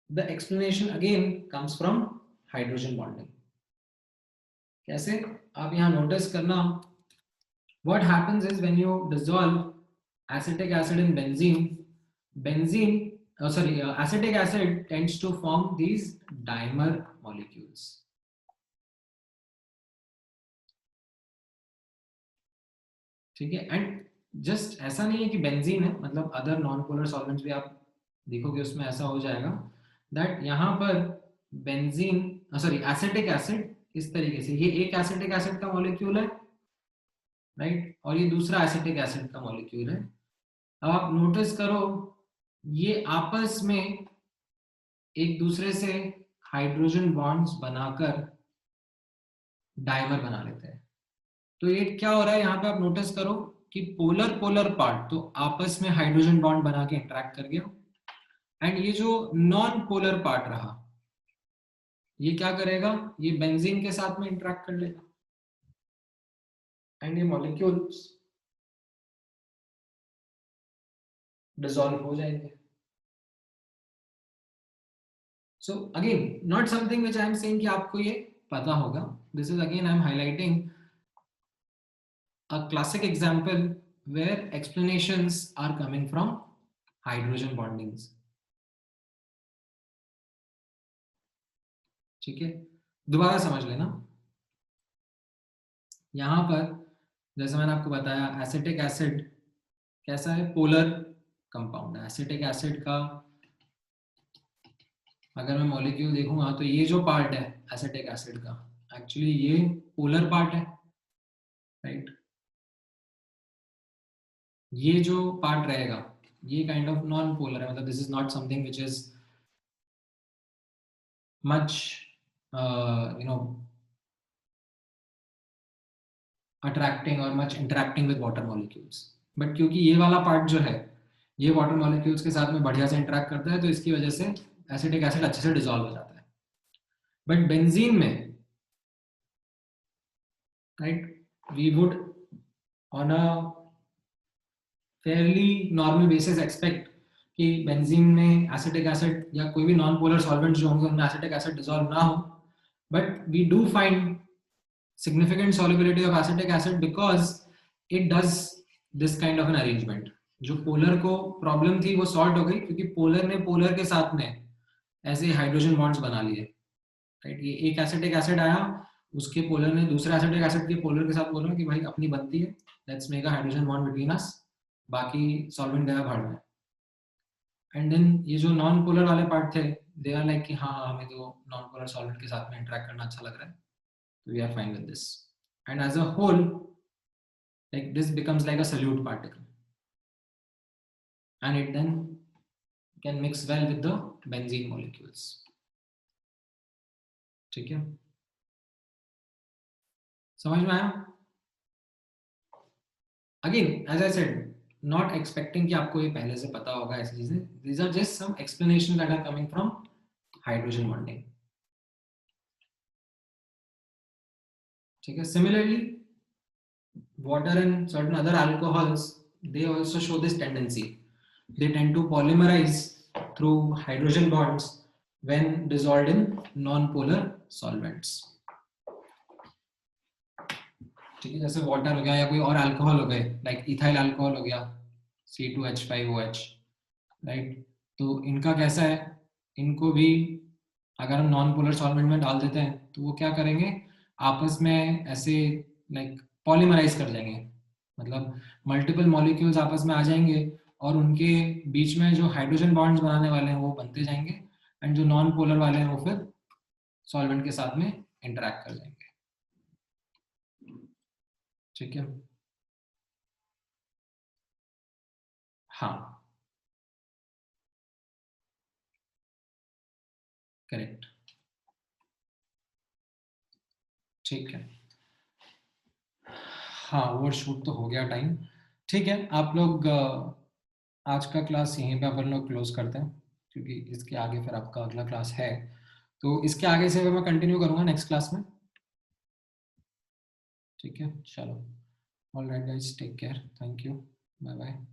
[SPEAKER 1] the explanation again comes from hydrogen bonding. कैसे? आप यहाँ नोटिस करना, what happens is when you dissolve acetic acid in acetic acid tends to form these dimer molecules. ठीक है, एंड जस्ट ऐसा नहीं है कि बेंजीन है, मतलब अदर नॉन पोलर सॉल्वेंट्स भी आप देखोगे उसमें ऐसा हो जाएगा दैट यहाँ पर बेंजीन एसिटिक एसिड इस तरीके से, ये एक एसिटिक एसिड का मॉलिक्यूल है, राइट, और ये दूसरा एसिटिक एसिड का मॉलिक्यूल है। अब आप नोटिस करो ये आपस में एक दूसरे से हाइड्रोजन बॉन्ड्स बनाकर डाइमर बना लेते हैं। तो ये क्या हो रहा है यहाँ पे, आप नोटिस करो कि पोलर पार्ट तो आपस में हाइड्रोजन बॉन्ड बना के इंटरेक्ट कर गया, एंड ये जो नॉन पोलर पार्ट रहा ये क्या करेगा, ये बेंजीन के साथ में इंटरेक्ट कर लेगा एंड ये मॉलिक्यूल्स डिसॉल्व हो जाएंगे। So again not something which I am saying कि आपको ये पता होगा, this is again I am highlighting a classic example where explanations are coming from hydrogen bondings. ठीक है, दोबारा समझ लेना। यहां पर जैसे मैंने आपको बताया एसिटिक एसिड कैसा है, पोलर कंपाउंड है। एसिटिक एसिड का अगर मैं मॉलिक्यूल देखूंगा तो ये जो पार्ट है एसिटिक एसिड का, एक्चुअली ये पोलर पार्ट है, राइट। ये जो पार्ट रहेगा ये काइंड ऑफ नॉन पोलर है, मतलब this is not something which is much attracting और much interacting with water molecules. But क्योंकि ये वाला पार्ट जो है ये वाटर मॉलिक्यूल्स के साथ में बढ़िया से इंटरेक्ट करता है, तो इसकी वजह से एसिटिक एसिड अच्छे से डिसॉल्व हो जाता है। बट बेंजीन में, right, we would on a fairly normal basis expect कि बेंजीन में एसिटिक एसिड या कोई भी नॉन पोलर सॉल्वेंट जो होंगे उनमें एसिटिक एसिड डिसॉल्व ना हो, but we do find significant solubility of acetic acid because it does this kind of an arrangement। जो पोलर को प्रॉब्लम थी वो सॉल्व हो गई, क्योंकि पोलर ने पोलर के साथ में ऐसे हाइड्रोजन बॉन्ड्स बना लिए, राइट। ये एक एसिटिक एसिड आया, उसके पोलर ने दूसरे एसिटिक एसिड के पोलर के साथ बोला कि भाई अपनी बनती है, let's make a hydrogen bond between us, बाकी सॉल्वेंट गया भाड़ में। एंड देन ये जो नॉन पोलर वाले पार्ट थे दे आर लाइक कि हाँ हमें तो नॉन पोलर सॉल्वेंट के साथ में इंटरेक्ट करना अच्छा लग रहा है, we are fine with this, and as a whole like this becomes like a solute particle and it then can mix well with the benzene molecules। ठीक है, समझ में आया? Again as I said, not expecting कि आपको ये पहले से पता होगा ऐसी चीजें, these are just some explanations that are coming from hydrogen bonding। ठीक है, similarly water and certain other alcohols, they also show this tendency, they tend to polymerize through hydrogen bonds when dissolved in non-polar solvents। ठीक है, जैसे वाटर हो गया या कोई और अल्कोहल हो गए, लाइक इथाइल अल्कोहल हो गया C2H5OH, राइट। तो इनका कैसा है, इनको भी अगर हम नॉन पोलर सॉल्वेंट में डाल देते हैं तो वो क्या करेंगे, आपस में ऐसे लाइक पॉलीमराइज कर जाएंगे, मतलब मल्टीपल मॉलिक्यूल्स आपस में आ जाएंगे और उनके बीच में जो हाइड्रोजन बॉन्ड्स बनाने वाले हैं वो बनते जाएंगे, एंड जो नॉन पोलर वाले हैं वो फिर सॉल्वेंट के साथ में इंटरेक्ट कर जाएंगे। ठीक है, हाँ करेक्ट, ठीक है, हाँ वो शूट तो हो गया टाइम। ठीक है, आप लोग आज का क्लास यहीं पे अपन लोग क्लोज करते हैं, क्योंकि इसके आगे फिर आपका अगला क्लास है, तो इसके आगे से मैं कंटिन्यू करूंगा नेक्स्ट क्लास में। ठीक है, चलो, all right guys, take care, thank you, bye bye.